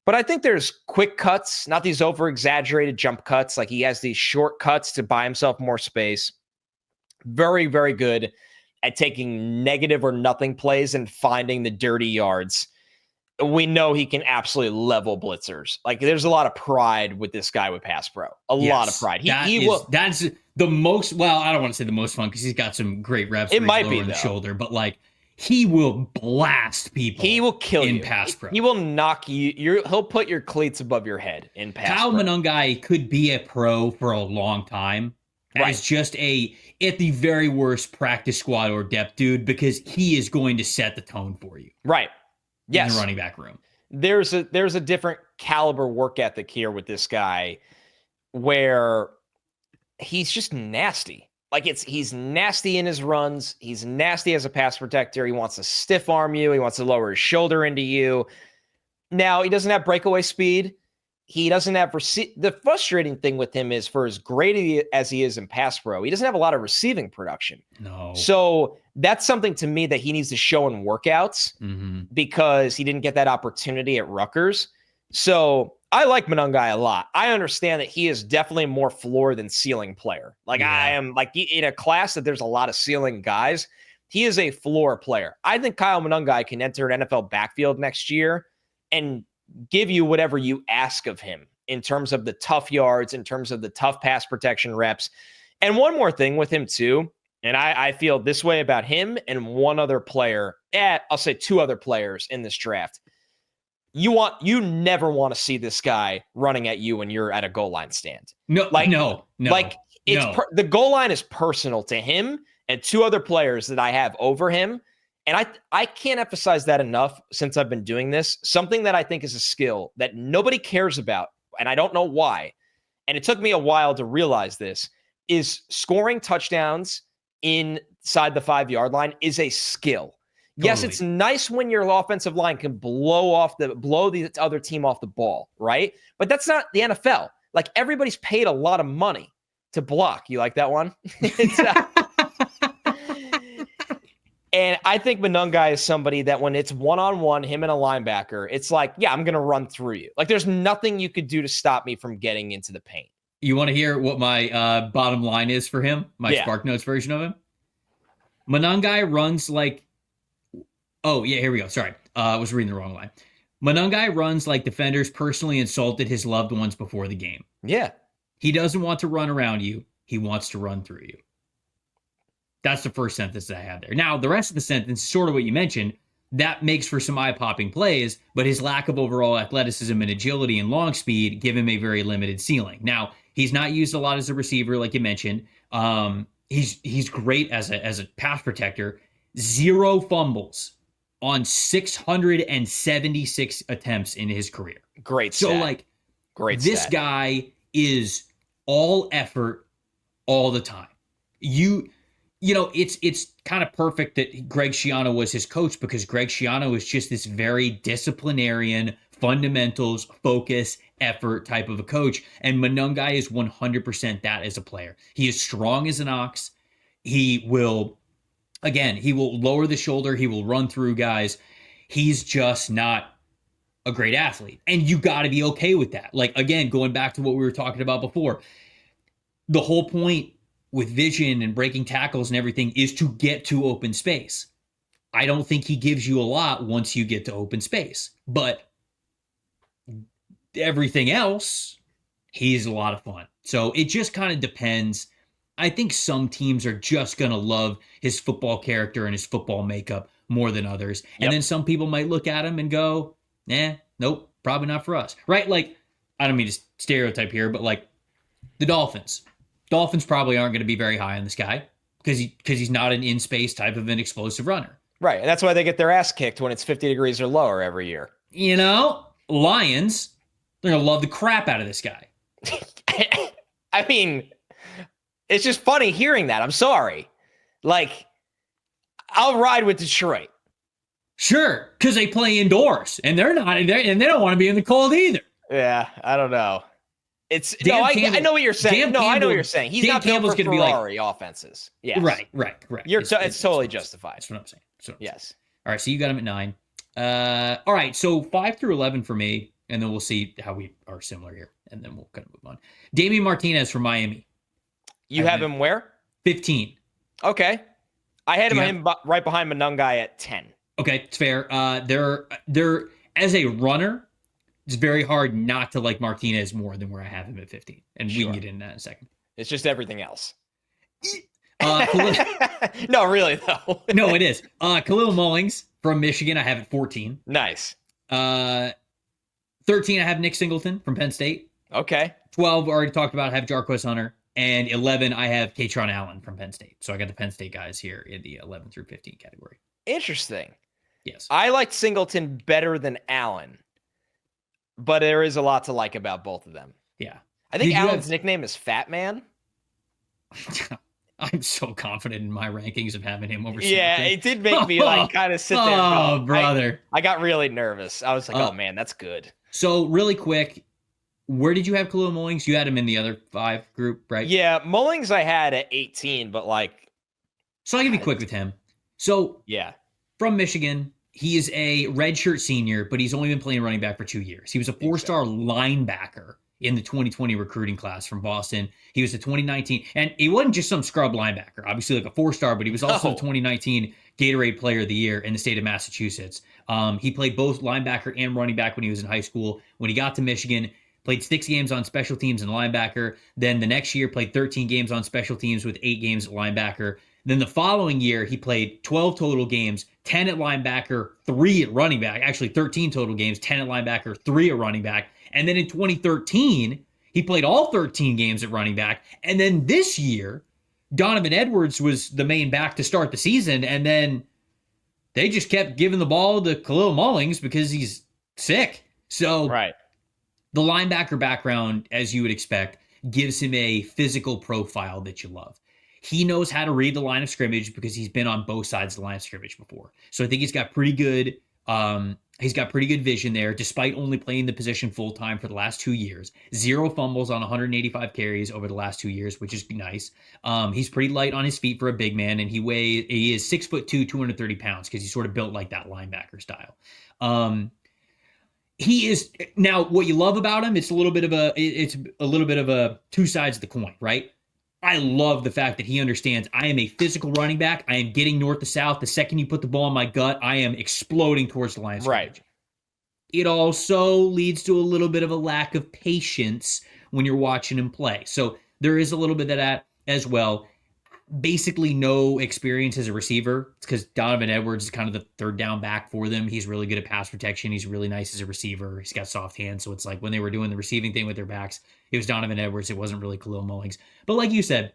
But I think there's quick cuts, not these over exaggerated jump cuts. Like, he has these short cuts to buy himself more space. Very, very good at taking negative or nothing plays and finding the dirty yards. We know he can absolutely level blitzers. Like, there's a lot of pride with this guy with Pass Pro. A lot of pride. That's the most, well, I don't want to say the most fun because he's got some great reps. It might be the shoulder, but like, he will blast people. He will kill you in Pass Pro. He will knock you. He'll put your cleats above your head in Pass Pro. Kyle Monangai could be a pro for a long time. Right. As just at the very worst, practice squad or depth dude, because he is going to set the tone for you. Right. Yes. In the running back room. There's a different caliber work ethic here with this guy where he's just nasty. Like, he's nasty in his runs. He's nasty as a pass protector. He wants to stiff arm you. He wants to lower his shoulder into you. Now, he doesn't have breakaway speed. He doesn't have the frustrating thing with him is, for as great as he is in Pass Pro, he doesn't have a lot of receiving production. No. So that's something to me that he needs to show in workouts because he didn't get that opportunity at Rutgers. So I like Monangai a lot. I understand that he is definitely more floor than ceiling player. Like, I am like in a class that there's a lot of ceiling guys. He is a floor player. I think Kyle Monangai can enter an NFL backfield next year and give you whatever you ask of him in terms of the tough yards, in terms of the tough pass protection reps. And one more thing with him too, and I feel this way about him and one other player, I'll say 2 other players in this draft. You never want to see this guy running at you when you're at a goal line stand. No. Like, the goal line is personal to him and 2 other players that I have over him. And I can't emphasize that enough since I've been doing this. Something that I think is a skill that nobody cares about, and I don't know why, and it took me a while to realize this, is scoring touchdowns inside the 5-yard line is a skill. Totally. Yes, it's nice when your offensive line can blow the other team off the ball, right? But that's not the NFL. Like, everybody's paid a lot of money to block. You like that one? And I think Monangai is somebody that when it's one-on-one, him and a linebacker, it's like, yeah, I'm going to run through you. Like, there's nothing you could do to stop me from getting into the paint. You want to hear what my bottom line is for him? My Spark Notes version of him? Monangai runs like... Oh, yeah, here we go. Sorry. I was reading the wrong line. Monangai runs like defenders personally insulted his loved ones before the game. Yeah. He doesn't want to run around you. He wants to run through you. That's the first sentence that I have there. Now, the rest of the sentence is sort of what you mentioned. That makes for some eye-popping plays, but his lack of overall athleticism and agility and long speed give him a very limited ceiling. Now, he's not used a lot as a receiver, like you mentioned. He's great as a pass protector. 0 fumbles on 676 attempts in his career. Great stat. So, like, great this stat. guy is all effort all the time. You know, it's kind of perfect that Greg Schiano was his coach, because Greg Schiano is just this very disciplinarian, fundamentals, focus, effort type of a coach. And Monangai is 100% that as a player. He is strong as an ox. He will lower the shoulder. He will run through guys. He's just not a great athlete. And you got to be okay with that. Like, again, going back to what we were talking about before, the whole point with vision and breaking tackles and everything is to get to open space. I don't think he gives you a lot once you get to open space, but everything else, he's a lot of fun. So it just kind of depends. I think some teams are just going to love his football character and his football makeup more than others. And then some people might look at him and go, nope, probably not for us. Right? Like, I don't mean to stereotype here, but like the Dolphins. Dolphins probably aren't going to be very high on this guy because he's not an in-space type of an explosive runner. Right. And that's why they get their ass kicked when it's 50 degrees or lower every year. You know, Lions, they're going to love the crap out of this guy. I mean, it's just funny hearing that. I'm sorry. Like, I'll ride with Detroit. Sure, because they play indoors, and they're not, and they don't want to be in the cold either. Yeah, I don't know. I know what you're saying. I know what you're saying. He's not built for Ferrari offenses. Yes. Right. It's totally justified. That's what I'm saying. Yes. All right, so you got him at 9. All right, so 5 through 11 for me, and then we'll see how we are similar here, and then we'll kind of move on. Damien Martinez from Miami. You have him where? 15. Okay. I had him right behind Monangai at 10. Okay, it's fair. They're as a runner, it's very hard not to like Martinez more than where I have him at 15. And we can get into that in a second. It's just everything else. Kalel, no, really, though. No, it is. Kalel Mullings from Michigan, I have at 14. Nice. 13, I have Nick Singleton from Penn State. Okay. 12, already talked about, I have Jarquez Hunter. And 11, I have Kaytron Allen from Penn State. So I got the Penn State guys here in the 11 through 15 category. Interesting. Yes. I liked Singleton better than Allen, but there is a lot to like about both of them. Yeah. I think Allen's nickname is Fat Man. I'm so confident in my rankings of having him over. Yeah, it did make me like kind of sit there. Oh, brother. I got really nervous. I was like, oh man, that's good. So really quick, where did you have Kalel Mullings? You had him in the other 5 group, right? Yeah, Mullings I had at 18, but like. So I'll give you quick with him. So yeah, from Michigan, he is a redshirt senior, but he's only been playing running back for 2 years. He was a 4-star linebacker in the 2020 recruiting class from Boston. He was the 2019, and he wasn't just some scrub linebacker, obviously like a 4-star, but he was also the 2019 Gatorade Player of the Year in the state of Massachusetts. He played both linebacker and running back when he was in high school. When he got to Michigan, played 6 games on special teams and linebacker. Then the next year, played 13 games on special teams with 8 games at linebacker. Then the following year, he played 12 total games, 10 at linebacker, 3 at running back. Actually, 13 total games, 10 at linebacker, 3 at running back. And then in 2013, he played all 13 games at running back. And then this year, Donovan Edwards was the main back to start the season. And then they just kept giving the ball to Kalel Mullings because he's sick. So the linebacker background, as you would expect, gives him a physical profile that you love. He knows how to read the line of scrimmage because he's been on both sides of the line of scrimmage before. So I think he's got pretty good He's got pretty good vision there, despite only playing the position full-time for the last 2 years. 0 fumbles on 185 carries over the last 2 years, which is nice. He's pretty light on his feet for a big man, and he is 6'2", 230 pounds, because he's sort of built like that linebacker style. He is now what you love about him. It's a little bit of a two sides of the coin, right? I love the fact that he understands I am a physical running back. I am getting north to south. The second you put the ball in my gut, I am exploding towards the line of scrimmage. Right. It also leads to a little bit of a lack of patience when you're watching him play. So there is a little bit of that as well. Basically no experience as a receiver. It's because Donovan Edwards is kind of the third down back for them. He's really good at pass protection. He's really nice as a receiver. He's got soft hands. So it's like when they were doing the receiving thing with their backs, it was Donovan Edwards. It wasn't really Kalel Mullings. But like you said,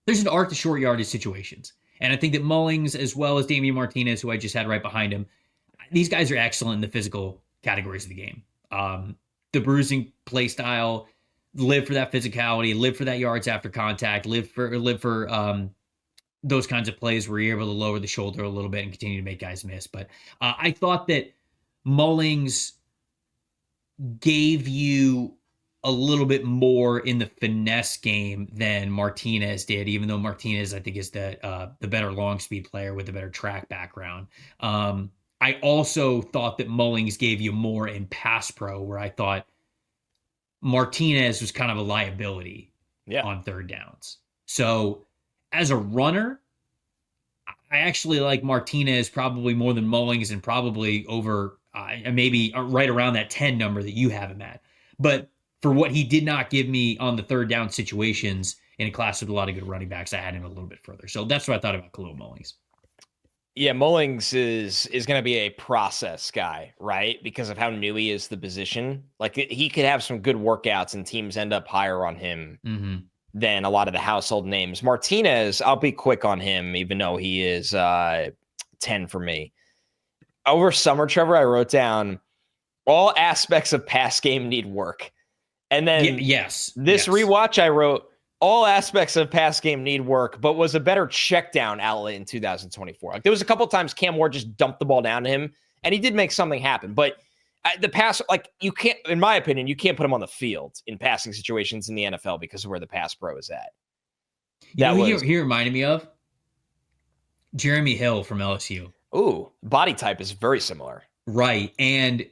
there's an art to short yardage situations. And I think that Mullings, as well as Damien Martinez, who I just had right behind him, these guys are excellent in the physical categories of the game. The bruising play style, live for that physicality, live for that yards after contact, live for those kinds of plays where you're able to lower the shoulder a little bit and continue to make guys miss. But I thought that Mullings gave you a little bit more in the finesse game than Martinez did, even though Martinez, I think, is the better long speed player with a better track background. I also thought that Mullings gave you more in pass pro, where I thought Martinez was kind of a liability on third downs. So as a runner, I actually like Martinez probably more than Mullings, and probably over maybe right around that 10 number that you have him at. But for what he did not give me on the third down situations in a class with a lot of good running backs, I had him a little bit further. So that's what I thought about Kalel Mullings. Yeah, Mullings is going to be a process guy, right? Because of how new he is to the position. Like, he could have some good workouts and teams end up higher on him than a lot of the household names. Martinez, I'll be quick on him, even though he is 10 for me. Over summer, Trevor, I wrote down all aspects of pass game need work. And then this rewatch, I wrote all aspects of pass game need work, but was a better check down outlet in 2024. Like, there was a couple of times Cam Ward just dumped the ball down to him, and he did make something happen. But the pass, like, you can't, in my opinion, you can't put him on the field in passing situations in the NFL because of where the pass pro is at. He reminded me of Jeremy Hill from LSU. Ooh, body type is very similar. Right. And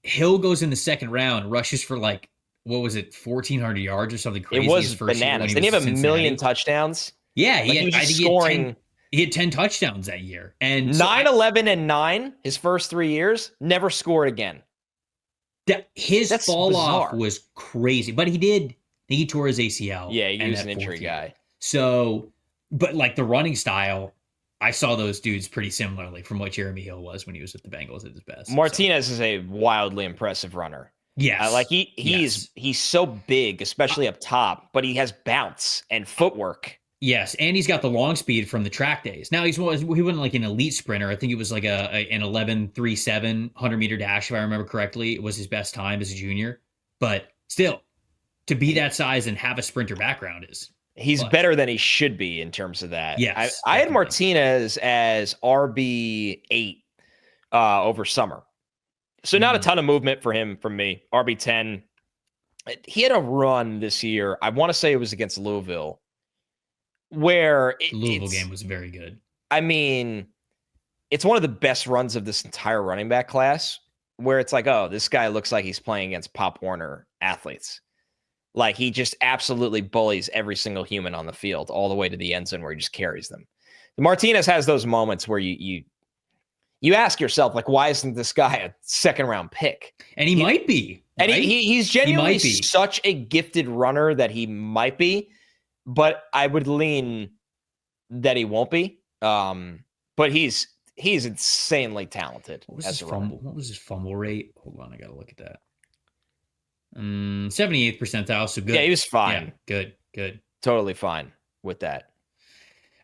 Hill goes in the second round, rushes for like, what was it, 1,400 yards or something crazy? It was bananas. Didn't he have a million touchdowns? Yeah, he had 10 touchdowns that year. And 9, 11, and 9, his first 3 years, never scored again. His fall off was crazy. But he tore his ACL. Yeah, he was an injury guy. So, but like the running style, I saw those dudes pretty similarly from what Jeremy Hill was when he was with the Bengals at his best. Martinez is a wildly impressive runner. Yes. Like he's so big, especially up top, but he has bounce and footwork. Yes, and he's got the long speed from the track days. Now he wasn't like an elite sprinter. I think it was like an 11.37 100-meter dash, if I remember correctly. It was his best time as a junior. But still, to be that size and have a sprinter background he's better than he should be in terms of that. Yes, I had Martinez as RB8 over summer. So not a ton of movement for him from me. RB10. He had a run this year. I want to say it was against Louisville, where Louisville game was very good. I mean, it's one of the best runs of this entire running back class, where it's like, oh, this guy looks like he's playing against Pop Warner athletes. Like, he just absolutely bullies every single human on the field all the way to the end zone where he just carries them. Martinez has those moments where you ask yourself, like, why isn't this guy a second-round pick? And he might be. Right? And he's genuinely such a gifted runner that he might be, but I would lean that he won't be. But he's insanely talented. What was his fumble rate? Hold on, I got to look at that. 78th percentile, so good. Yeah, he was fine. Yeah, good. Totally fine with that.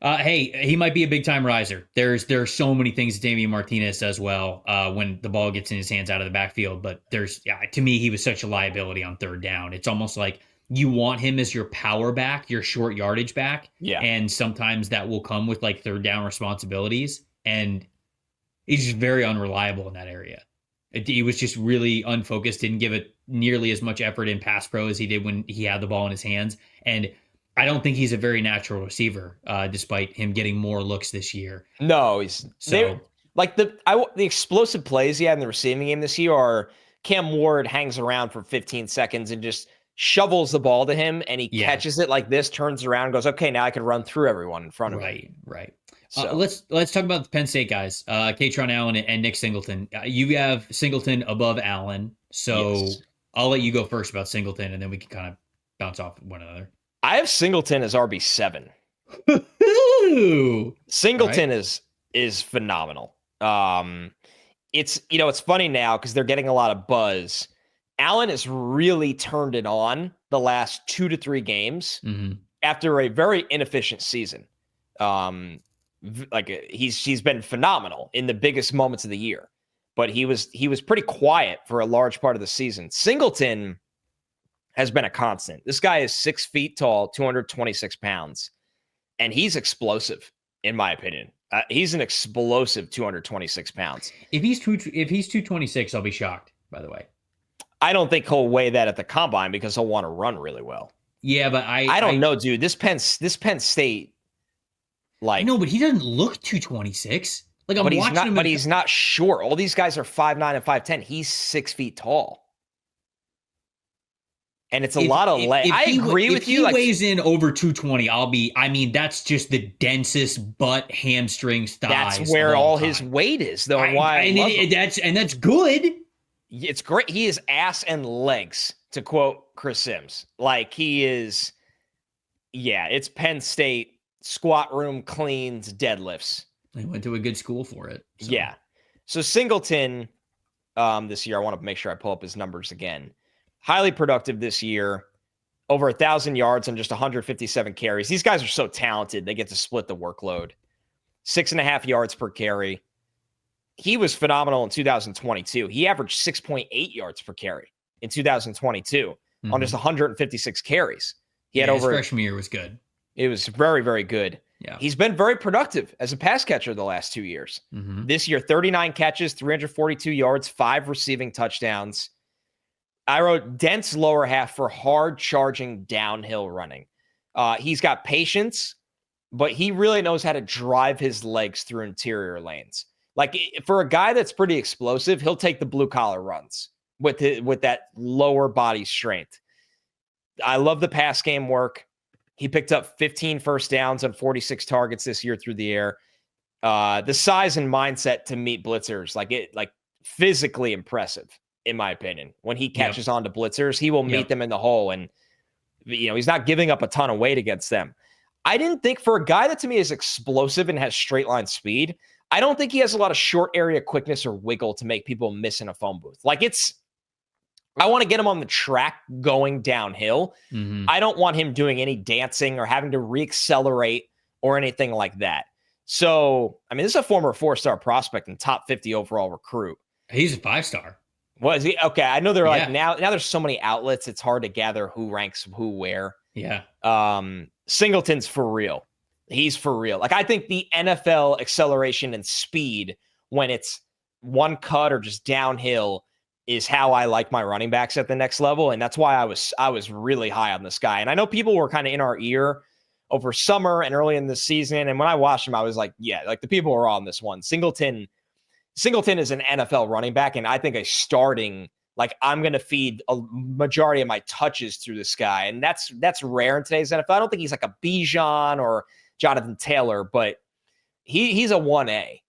Hey, he might be a big time riser. There are so many things that Damien Martinez does well when the ball gets in his hands out of the backfield. But to me, he was such a liability on third down. It's almost like you want him as your power back, your short yardage back. Yeah. And sometimes that will come with like third down responsibilities. And he's just very unreliable in that area. He was just really unfocused, didn't give it nearly as much effort in pass pro as he did when he had the ball in his hands. And I don't think he's a very natural receiver, despite him getting more looks this year. No, So like the explosive plays he had in the receiving game this year are Cam Ward hangs around for 15 seconds and just shovels the ball to him, and he catches it like this, turns around, goes, okay, now I can run through everyone in front of me. Right. So. Let's talk about the Penn State guys, Kaytron Allen and Nick Singleton. You have Singleton above Allen, so I'll let you go first about Singleton, and then we can kind of bounce off one another. I have Singleton as RB7. Singleton is phenomenal. It's funny now because they're getting a lot of buzz. Allen has really turned it on the last 2 to 3 games after a very inefficient season. He's been phenomenal in the biggest moments of the year, but he was pretty quiet for a large part of the season. Singleton has been a constant. This guy is 6 feet tall, 226 pounds, and he's explosive, in my opinion. He's an explosive 226 pounds. If he's 226, I'll be shocked, by the way. I don't think he'll weigh that at the combine because he'll want to run really well. Yeah, but I don't know, dude. This Penn State, like, no, but he doesn't look 226. Like, but he's not short. All these guys are 5'9" and 5'10". He's 6 feet tall. And it's a lot of leg. I agree with you. If he weighs in over 220, that's just the densest butt, hamstrings, thighs. That's where all his weight is, though. That's good. It's great. He is ass and legs, to quote Chris Sims. Like, he is, it's Penn State, squat room cleans, deadlifts. He went to a good school for it. So. Yeah. So Singleton this year, I want to make sure I pull up his numbers again. Highly productive this year, over 1,000 yards on just 157 carries. These guys are so talented. They get to split the workload. 6.5 yards per carry. He was phenomenal in 2022. He averaged 6.8 yards per carry in 2022 on just 156 carries. He had his freshman year was good. It was very, very good. Yeah. He's been very productive as a pass catcher the last 2 years. This year, 39 catches, 342 yards, 5 receiving touchdowns. I wrote dense lower half for hard charging downhill running. He's got patience, but he really knows how to drive his legs through interior lanes. Like, for a guy that's pretty explosive, he'll take the blue collar runs with that lower body strength. I love the pass game work. He picked up 15 first downs on 46 targets this year through the air. The size and mindset to meet blitzers, like physically impressive, in my opinion. When he catches on to blitzers, he will meet them in the hole, and he's not giving up a ton of weight against them. I didn't think, for a guy that to me is explosive and has straight line speed, I don't think he has a lot of short area quickness or wiggle to make people miss in a phone booth. I want to get him on the track going downhill. I don't want him doing any dancing or having to reaccelerate or anything like that. So, this is a former 4-star prospect and top 50 overall recruit. He's a 5-star. Was he? Okay, I know they're like, now there's so many outlets, it's hard to gather who ranks who where. Yeah. Singleton's for real. He's for real. Like, I think the NFL acceleration and speed when it's one cut or just downhill is how I like my running backs at the next level. And that's why I was really high on this guy. And I know people were kind of in our ear over summer and early in the season. And when I watched him, I was like, the people were on this one. Singleton is an NFL running back. And I think I'm going to feed a majority of my touches through this guy. And that's rare in today's NFL. I don't think he's like a Bijan or Jonathan Taylor, but he's a 1A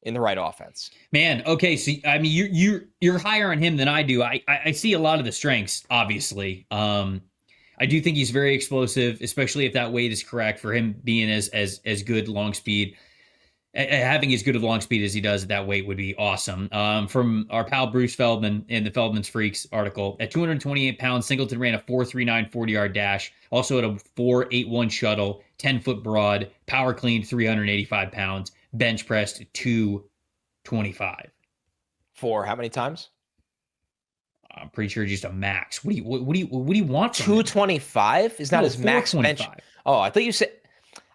in the right offense. Man, okay, so you're higher on him than I do. I see a lot of the strengths, obviously. I do think he's very explosive, especially if that weight is correct for him being as good long speed. Having as good of long speed as he does at that weight would be awesome. From our pal Bruce Feldman in the Feldman's Freaks article, at 228 pounds, Singleton ran a 4.39 40-yard dash, also at a 4.81 shuttle, 10-foot broad, power clean 385 pounds, bench pressed 225. For how many times? I'm pretty sure just a max. What do you want? 225 is not his max bench. Oh, I thought you said.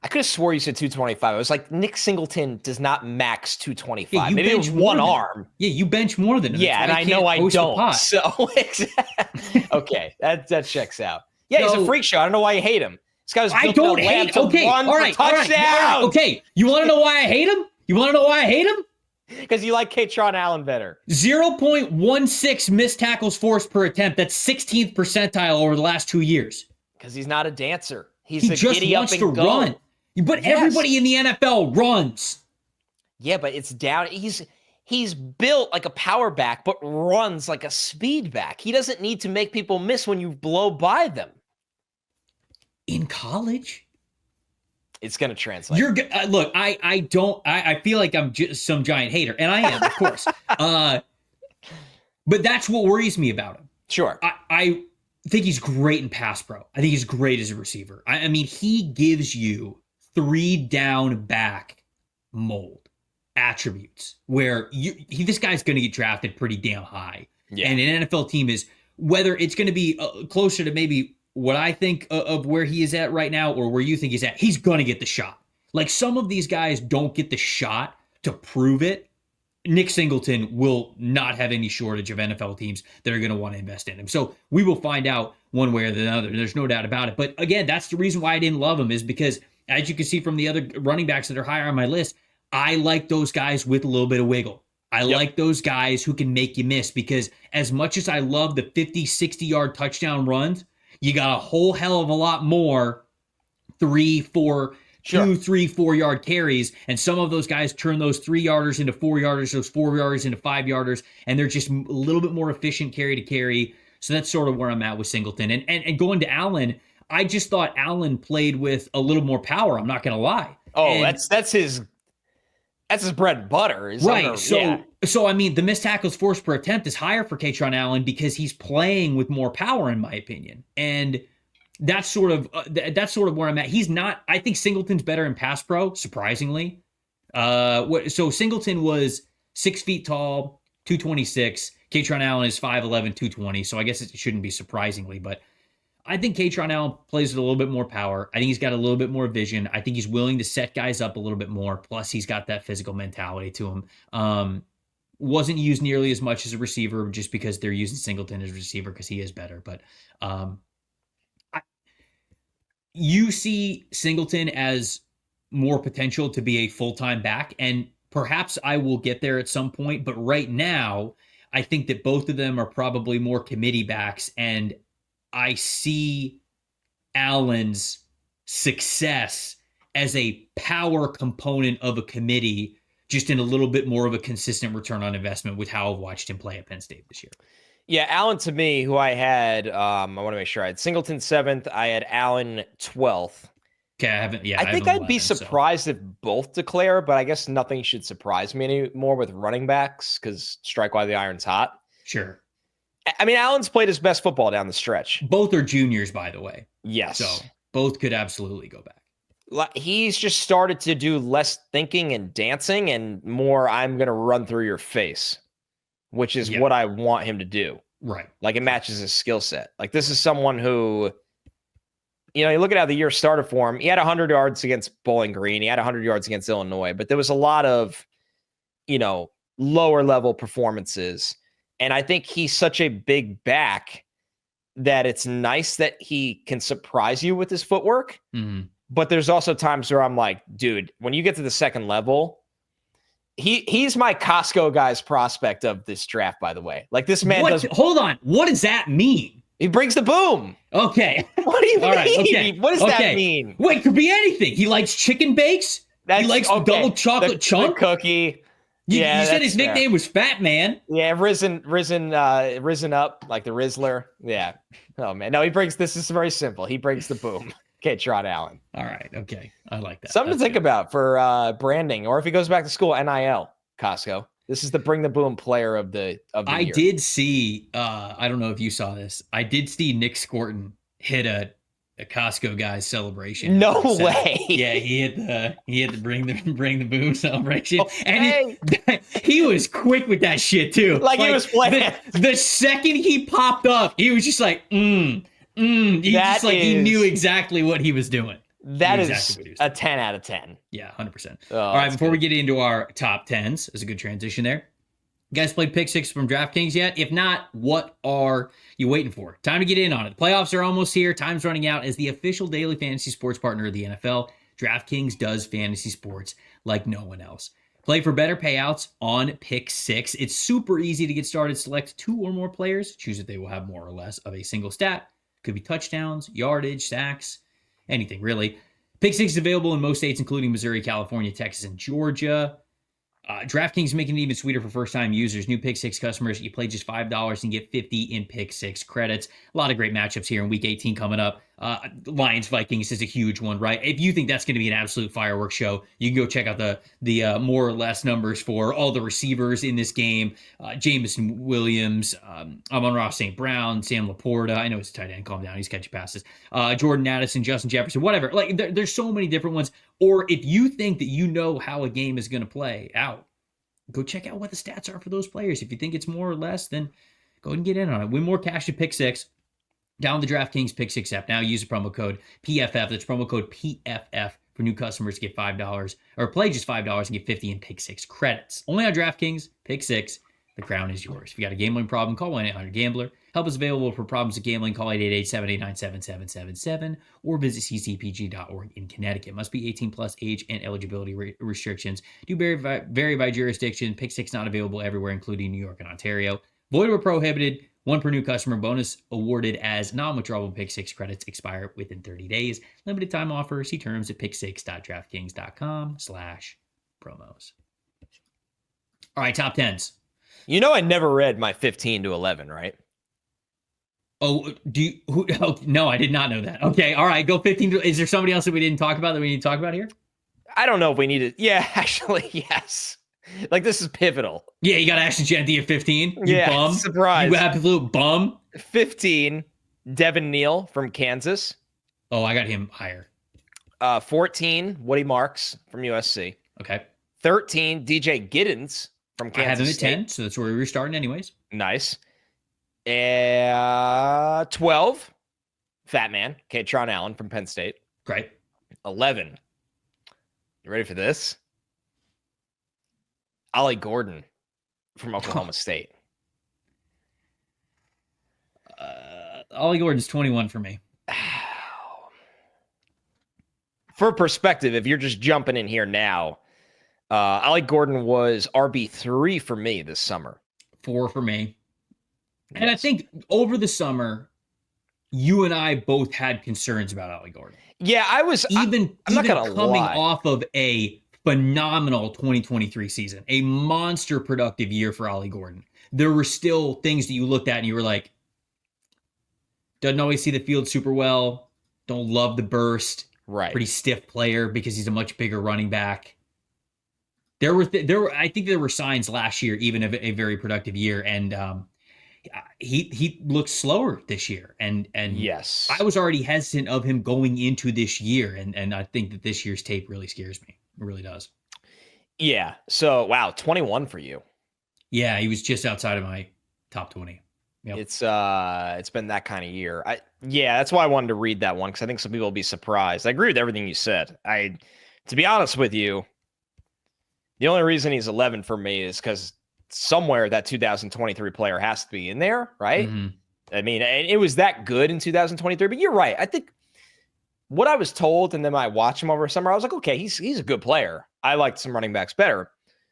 I could have swore you said 225. I was like, Nick Singleton does not max 225. Yeah, Maybe it was one arm. Yeah, you bench more than him. Yeah, and I know I don't. So, okay, that checks out. Yeah, he's a freak show. I don't know why you hate him. This guy was built to hate. Okay, all right, touchdown. Okay, you want to know why I hate him? Because you like Kaytron Allen better. 0.16 missed tackles forced per attempt. That's 16th percentile over the last 2 years. Because he's not a dancer. He just wants to run. But everybody in the NFL runs. Yeah, but it's down. He's built like a power back, but runs like a speed back. He doesn't need to make people miss when you blow by them. In college, it's going to translate. Look, I feel like I'm just some giant hater, and I am, of course. But that's what worries me about him. Sure. I think he's great in pass pro. I think he's great as a receiver. I mean, he gives you 3 down back mold attributes where this guy's going to get drafted pretty damn high. Yeah. And an NFL team is, whether it's going to be closer to maybe what I think of where he is at right now or where you think he's at, he's going to get the shot. Like, some of these guys don't get the shot to prove it. Nick Singleton will not have any shortage of NFL teams that are going to want to invest in him. So we will find out one way or the other. There's no doubt about it. But again, that's the reason why I didn't love him, is because, as you can see from the other running backs that are higher on my list, I like those guys with a little bit of wiggle. I like those guys who can make you miss, because as much as I love the 50, 60-yard touchdown runs, you got a whole hell of a lot more 2, 3, 4 yard carries. And some of those guys turn those 3-yarders into 4-yarders, those 4-yarders into 5-yarders, and they're just a little bit more efficient carry to carry. So that's sort of where I'm at with Singleton. And going to Allen, I just thought Allen played with a little more power. I'm not going to lie. Oh, and that's his bread and butter. Right. So I mean, the missed tackles forced per attempt is higher for Kaytron Allen because he's playing with more power, in my opinion. And that's sort of where I'm at. He's not. I think Singleton's better in pass pro, surprisingly. So Singleton was 6 feet tall, 226. Kaytron Allen is 5'11", 220. So I guess it shouldn't be surprisingly, but I think Kaytron Allen plays with a little bit more power. I think he's got a little bit more vision. I think he's willing to set guys up a little bit more. Plus, he's got that physical mentality to him. Wasn't used nearly as much as a receiver just because they're using Singleton as a receiver because he is better. But you see Singleton as more potential to be a full-time back, and perhaps I will get there at some point. But right now, I think that both of them are probably more committee backs, and I see Allen's success as a power component of a committee, just in a little bit more of a consistent return on investment with how I've watched him play at Penn State this year. Yeah, Allen to me, who I had, I want to make sure I had Singleton 7th. I had Allen 12th. Okay, I haven't. Yeah, I think I'd be surprised if both declare, but I guess nothing should surprise me anymore with running backs because strike while the iron's hot. Sure. I mean, Allen's played his best football down the stretch. Both are juniors, by the way. Yes. So both could absolutely go back. He's just started to do less thinking and dancing and more, I'm going to run through your face, which is what I want him to do. Right. Like, it matches his skill set. Like, this is someone who, you know, you look at how the year started for him. He had 100 yards against Bowling Green. He had 100 yards against Illinois, but there was a lot of, you know, lower level performances. And I think he's such a big back that it's nice that he can surprise you with his footwork. Mm-hmm. But there's also times where I'm like, dude, when you get to the second level, he's my Costco guy's prospect of this draft, by the way. Like, this man does. Hold on. What does that mean? He brings the boom. Okay. What do you mean? Right, okay. What does that mean? Wait, it could be anything. He likes chicken bakes. He likes double chocolate chunk. The cookie. You said his nickname was Fat Man. Yeah, risen up like the Rizzler. Yeah. Oh man. No, this is very simple. He brings the boom. Kaytron Allen. All right. Okay. I like that. Something to think about for branding, or if he goes back to school, NIL, Costco. This is the bring the boom player of the year. I did see, I don't know if you saw this. I did see Nick Scorton hit a Costco guy's celebration. No way. Yeah, he hit the bring the boom celebration. Okay. And he was quick with that shit too. Like he was playing. The second he popped up, he was just like, he knew exactly what he was doing. That Exactly is what he was a doing. 10 out of 10. Yeah, 100%. Oh, All right, that's before we good. get into our top 10s, there's a good transition there. You guys played Pick Six from DraftKings yet? If not, what are you waiting for? Time to get in on it. The playoffs are almost here. Time's running out. As the official daily fantasy sports partner of the NFL, DraftKings does fantasy sports like no one else. Play for better payouts on Pick Six. It's super easy to get started. Select 2 or more players. Choose if they will have more or less of a single stat. Could be touchdowns, yardage, sacks, anything really. Pick Six is available in most states, including Missouri, California, Texas, and Georgia. DraftKings making it even sweeter for first-time users. New Pick Six customers, you play just $5 and get 50 in Pick Six credits. A lot of great matchups here in Week 18 coming up. Lions-Vikings is a huge one, right? If you think that's going to be an absolute fireworks show, you can go check out the more or less numbers for all the receivers in this game. Jameson Williams, Amon-Ra St. Brown, Sam Laporta. I know it's a tight end. Calm down. He's catching passes. Jordan Addison, Justin Jefferson, whatever. Like there's so many different ones. Or if you think that you know how a game is going to play out, go check out what the stats are for those players. If you think it's more or less, then go ahead and get in on it. Win more cash to Pick Six. Download the DraftKings Pick Six app now. Use the promo code PFF. That's promo code PFF for new customers to get $5 or play just $5 and get 50 in Pick Six credits. Only on DraftKings Pick Six. The crown is yours. If you got a gambling problem, call 1-800-GAMBLER. Help is available for problems with gambling. Call 888-789-7777 or visit ccpg.org in Connecticut. Must be 18 plus age and eligibility restrictions. Do vary by jurisdiction. Pick Six not available everywhere, including New York and Ontario. Void where prohibited. 1 per new customer. Bonus awarded as non-withdrawable Pick Six credits expire within 30 days. Limited time offer. See terms at picksix.draftkings.com/promos. All right, top 10s. You know, I never read my 15 to 11, right? Oh, no, I did not know that. Okay, all right, go 15. Is there somebody else that we didn't talk about that we need to talk about here? I don't know if we need it. Yeah, actually, yes. Like, this is pivotal. Yeah, you got Ahston Jeanty at 15. You yeah, bum. Surprise. You absolute bum. 15, Devin Neal from Kansas. Oh, I got him higher. 14, Woody Marks from USC. Okay. 13, DJ Giddens from Kansas I have him at State. 10, so that's where we were starting anyways. Nice. 12, Fat Man, Kaytron Allen from Penn State. Great. 11, you ready for this? Ollie Gordon from Oklahoma State. Ollie Gordon's 21 for me. For perspective, if you're just jumping in here now, Ollie Gordon was RB3 for me this summer. 4 for me. Yes. And I think over the summer, you and I both had concerns about Ollie Gordon. Yeah, I was even not gonna coming lie. off of a phenomenal 2023 season, a monster productive year for Ollie Gordon. There were still things that you looked at and you were like, doesn't always see the field super well, don't love the burst, right. Pretty stiff player because he's a much bigger running back. There were I think there were signs last year, even of a very productive year, and he looked slower this year, and yes, I was already hesitant of him going into this year, and I think that this year's tape really scares me. It really does. Yeah. So wow, 21 for you. Yeah, he was just outside of my top 20. Yep. It's been that kind of year. That's why I wanted to read that one, because I think some people will be surprised. I agree with everything you said. To be honest with you, the only reason he's 11 for me is because somewhere that 2023 player has to be in there, right? Mm-hmm. I mean, it was that good in 2023, but you're right. I think what I was told, and then I watched him over summer, I was like, okay, he's a good player. I liked some running backs better.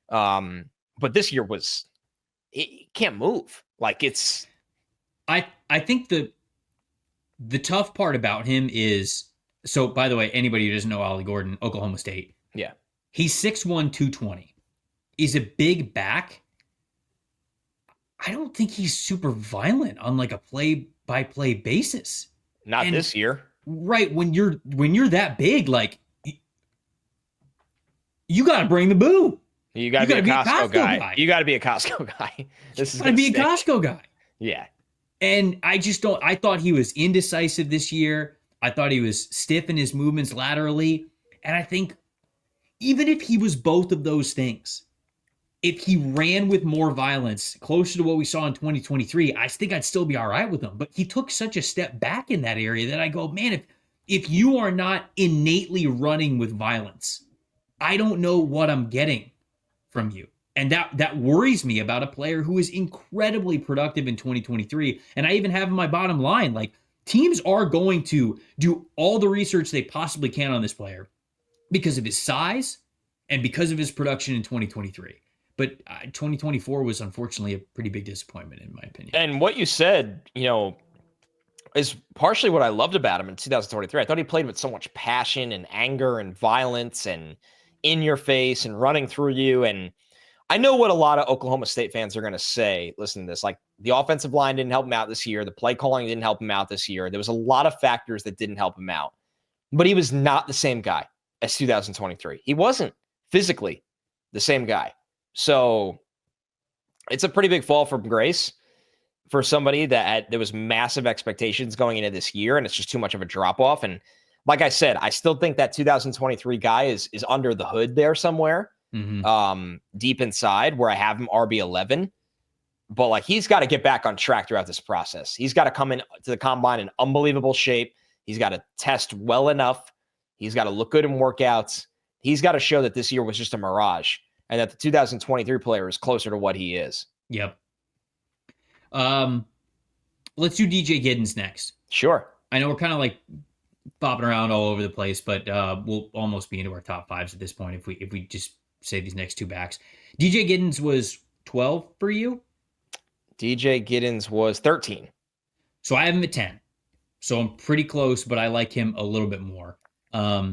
But this year he can't move. Like it's, I think the tough part about him is, so by the way, anybody who doesn't know Ollie Gordon, Oklahoma State. Yeah. He's 6'1", 220. He's a big back. I don't think he's super violent on like a play-by-play basis. Not this year. Right. When you're that big, like you got to bring the boo. You got to be a Costco guy. You got to be a Costco guy. This is going to be a Costco guy. Yeah. And I thought he was indecisive this year. I thought he was stiff in his movements laterally. And I think even if he was both of those things, if he ran with more violence, closer to what we saw in 2023, I think I'd still be all right with him. But he took such a step back in that area that I go, man, if you are not innately running with violence, I don't know what I'm getting from you. And that worries me about a player who is incredibly productive in 2023. And I even have in my bottom line, like, teams are going to do all the research they possibly can on this player because of his size and because of his production in 2023. But 2024 was unfortunately a pretty big disappointment, in my opinion. And what you said, is partially what I loved about him in 2023. I thought he played with so much passion and anger and violence and in your face and running through you. And I know what a lot of Oklahoma State fans are going to say. Listen to this. Like, the offensive line didn't help him out this year. The play calling didn't help him out this year. There was a lot of factors that didn't help him out. But he was not the same guy as 2023. He wasn't physically the same guy. So it's a pretty big fall from grace for somebody that there was massive expectations going into this year, and it's just too much of a drop-off. And like I said, I still think that 2023 guy is under the hood there somewhere, deep inside, where I have him RB11. But, like, he's got to get back on track throughout this process. He's got to come in to the combine in unbelievable shape. He's got to test well enough. He's got to look good in workouts. He's got to show that this year was just a mirage and that the 2023 player is closer to what he is. Yep. Let's do DJ Giddens next. Sure. I know we're kind of like bopping around all over the place, but we'll almost be into our top fives at this point if we just say these next two backs. DJ Giddens was 12 for you? DJ Giddens was 13. So I have him at 10. So I'm pretty close, but I like him a little bit more. DJ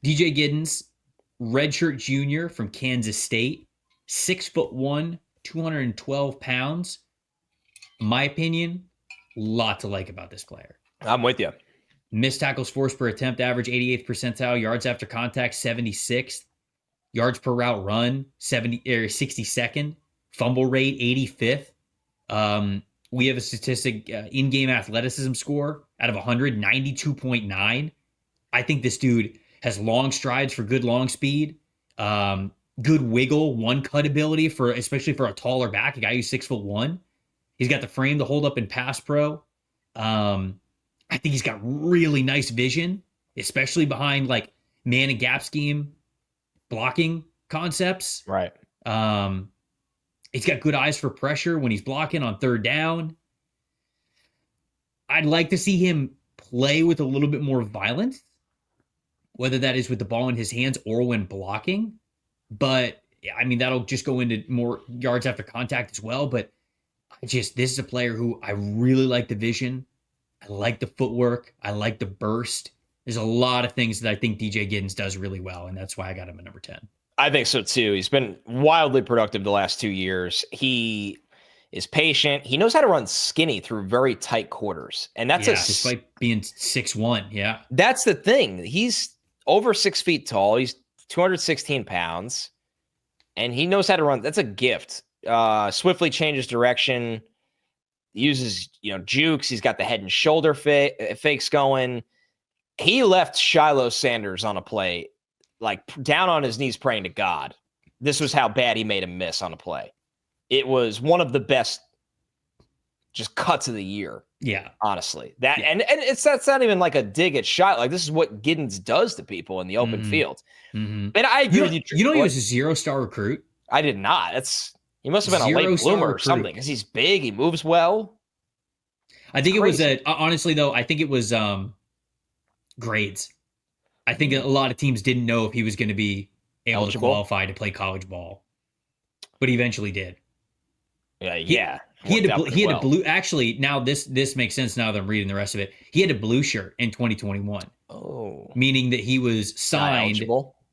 Giddens, redshirt junior from Kansas State, 6'1", 212 pounds. In my opinion, lot to like about this player. I'm with you. Missed tackles forced per attempt average 88th percentile, yards after contact 76th, yards per route run 62nd, fumble rate 85th. We have a statistic, in-game athleticism score out of 100, 92.9. I think this dude has long strides for good long speed, good wiggle, one cut ability especially for a taller back, a guy who's 6'1". He's got the frame to hold up in pass pro. I think he's got really nice vision, especially behind like man and gap scheme blocking concepts. Right. He's got good eyes for pressure when he's blocking on third down. I'd like to see him play with a little bit more violence, whether that is with the ball in his hands or when blocking. But I mean, that'll just go into more yards after contact as well. But this is a player who I really like the vision. I like the footwork. I like the burst. There's a lot of things that I think DJ Giddens does really well, and that's why I got him at number 10. I think so too. He's been wildly productive the last 2 years. He is patient. He knows how to run skinny through very tight quarters. And that's despite being 6'1". Yeah. That's the thing. He's over 6 feet tall. He's 216 pounds. And he knows how to run. That's a gift. Swiftly changes direction. Uses, jukes. He's got the head and shoulder fakes going. He left Shiloh Sanders on a play, like down on his knees praying to God. This was how bad he made him miss on a play. It was one of the best just cuts of the year. Yeah. Honestly. And that's not even like a dig at Shiloh. Like, this is what Giddens does to people in the open field. Mm-hmm. And I agree with you. You know, he was a 0-star recruit. I did not. He must have been a late bloomer or something, because he's big. He moves well. I think it was honestly though, I think it was grades. I think a lot of teams didn't know if he was going to be able to qualify to play college ball, but he eventually did. Yeah. He had a blue. Actually, now this makes sense now that I'm reading the rest of it. He had a blue shirt in 2021. Oh, meaning that he was signed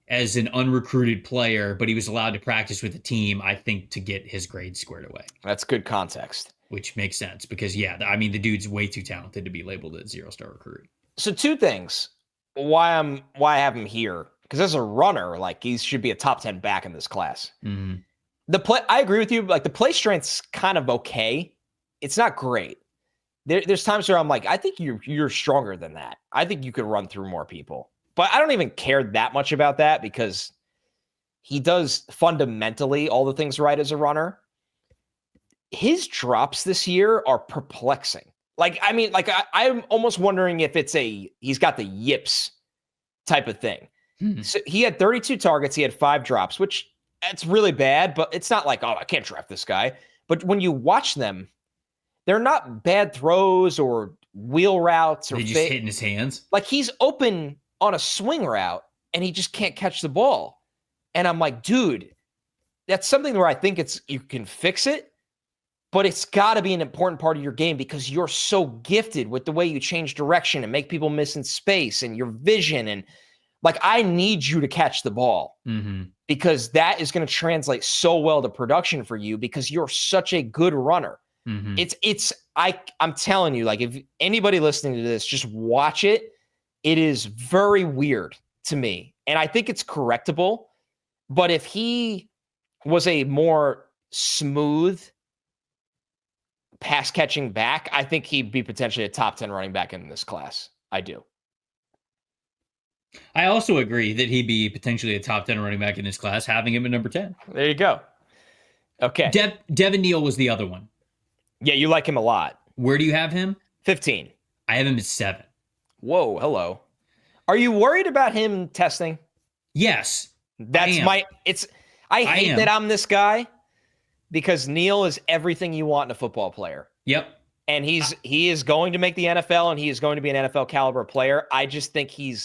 as an unrecruited player, but he was allowed to practice with the team, I think, to get his grades squared away. That's good context. Which makes sense because, I mean, the dude's way too talented to be labeled a 0-star recruit. So 2 things why I have him here, because as a runner, like, he should be a top 10 back in this class. Mm-hmm. I agree with you. Like, the play strength's kind of okay. It's not great. There's times where I'm like, I think you're stronger than that. I think you could run through more people. But I don't even care that much about that, because he does fundamentally all the things right as a runner. His drops this year are perplexing. I'm almost wondering if he's got the yips type of thing. So he had 32 targets. He had 5 drops, which that's really bad, but it's not like, oh, I can't draft this guy. But when you watch them, they're not bad throws or wheel routes. They just hitting his hands. Like he's open on a swing route and he just can't catch the ball. And I'm like, dude, that's something where I think you can fix it, but it's got to be an important part of your game because you're so gifted with the way you change direction and make people miss in space and your vision. And like, I need you to catch the ball because that is going to translate so well to production for you because you're such a good runner. I'm telling you, like, if anybody listening to this, just watch it. It is very weird to me. And I think it's correctable. But if he was a more smooth pass catching back, I think he'd be potentially a top 10 running back in this class. I do. I also agree that he'd be potentially a top 10 running back in this class, having him at number 10. There you go. Okay. Devin Neal was the other one. Yeah, you like him a lot. Where do you have him? 15. I have him at 7. Whoa, hello. Are you worried about him testing? Yes. I hate that I'm this guy because Neal is everything you want in a football player. Yep. And he is going to make the NFL and he is going to be an NFL caliber player. I just think he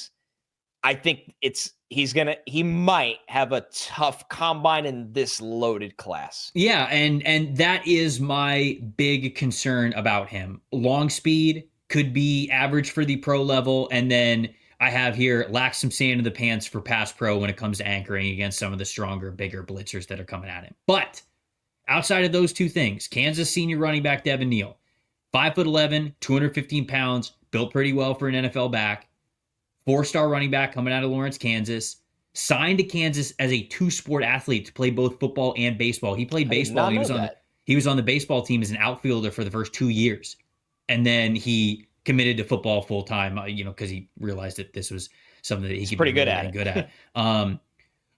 might have a tough combine in this loaded class. Yeah, and that is my big concern about him. Long speed could be average for the pro level, and then I have here lacks some sand in the pants for pass pro when it comes to anchoring against some of the stronger, bigger blitzers that are coming at him. But outside of those two things, Kansas senior running back Devin Neal, 5'11", 215 pounds, built pretty well for an NFL back, 4-star running back coming out of Lawrence, Kansas, signed to Kansas as a 2-sport athlete to play both football and baseball. He played baseball. He was on the baseball team as an outfielder for the first 2 years. And then he committed to football full time, because he realized that this was something that he could be good at.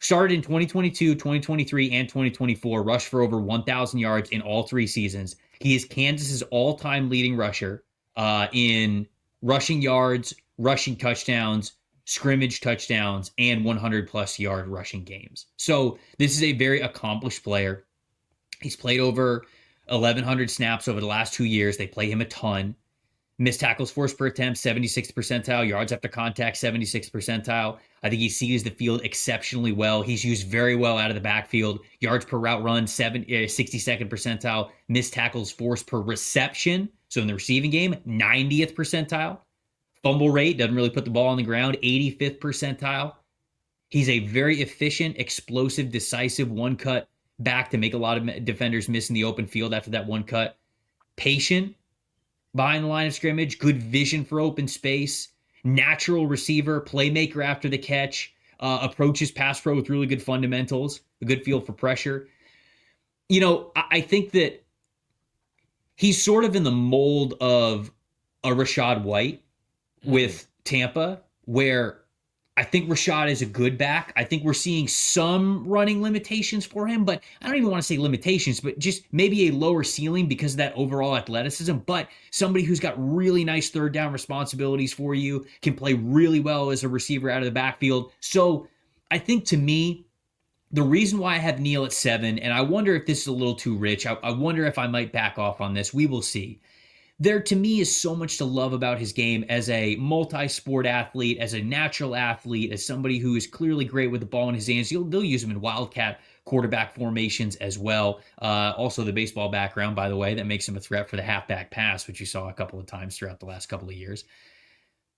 Started in 2022, 2023, and 2024, rushed for over 1,000 yards in all 3 seasons. He is Kansas's all-time leading rusher in rushing yards, rushing touchdowns, scrimmage touchdowns, and 100-plus yard rushing games. So this is a very accomplished player. He's played over 1,100 snaps over the last 2 years. They play him a ton. Missed tackles forced per attempt, 76th percentile. Yards after contact, 76th percentile. I think he sees the field exceptionally well. He's used very well out of the backfield. Yards per route run, 62nd percentile. Missed tackles forced per reception. So in the receiving game, 90th percentile. Fumble rate, doesn't really put the ball on the ground, 85th percentile. He's a very efficient, explosive, decisive one-cut back to make a lot of defenders miss in the open field after that one cut. Patient behind the line of scrimmage, good vision for open space, natural receiver, playmaker after the catch, approaches pass pro with really good fundamentals, a good feel for pressure. I think that he's sort of in the mold of a Rachaad White with Tampa, where I think Rachaad is a good back. I think we're seeing some running limitations for him, but I don't even want to say limitations, but just maybe a lower ceiling because of that overall athleticism. But somebody who's got really nice third down responsibilities for you, can play really well as a receiver out of the backfield. So I think, to me, the reason why I have Neal at 7, and I wonder if this is a little too rich, I wonder if I might back off on this. We will see. There, to me, is so much to love about his game as a multi-sport athlete, as a natural athlete, as somebody who is clearly great with the ball in his hands. They'll use him in wildcat quarterback formations as well. Also, the baseball background, by the way, that makes him a threat for the halfback pass, which you saw a couple of times throughout the last couple of years.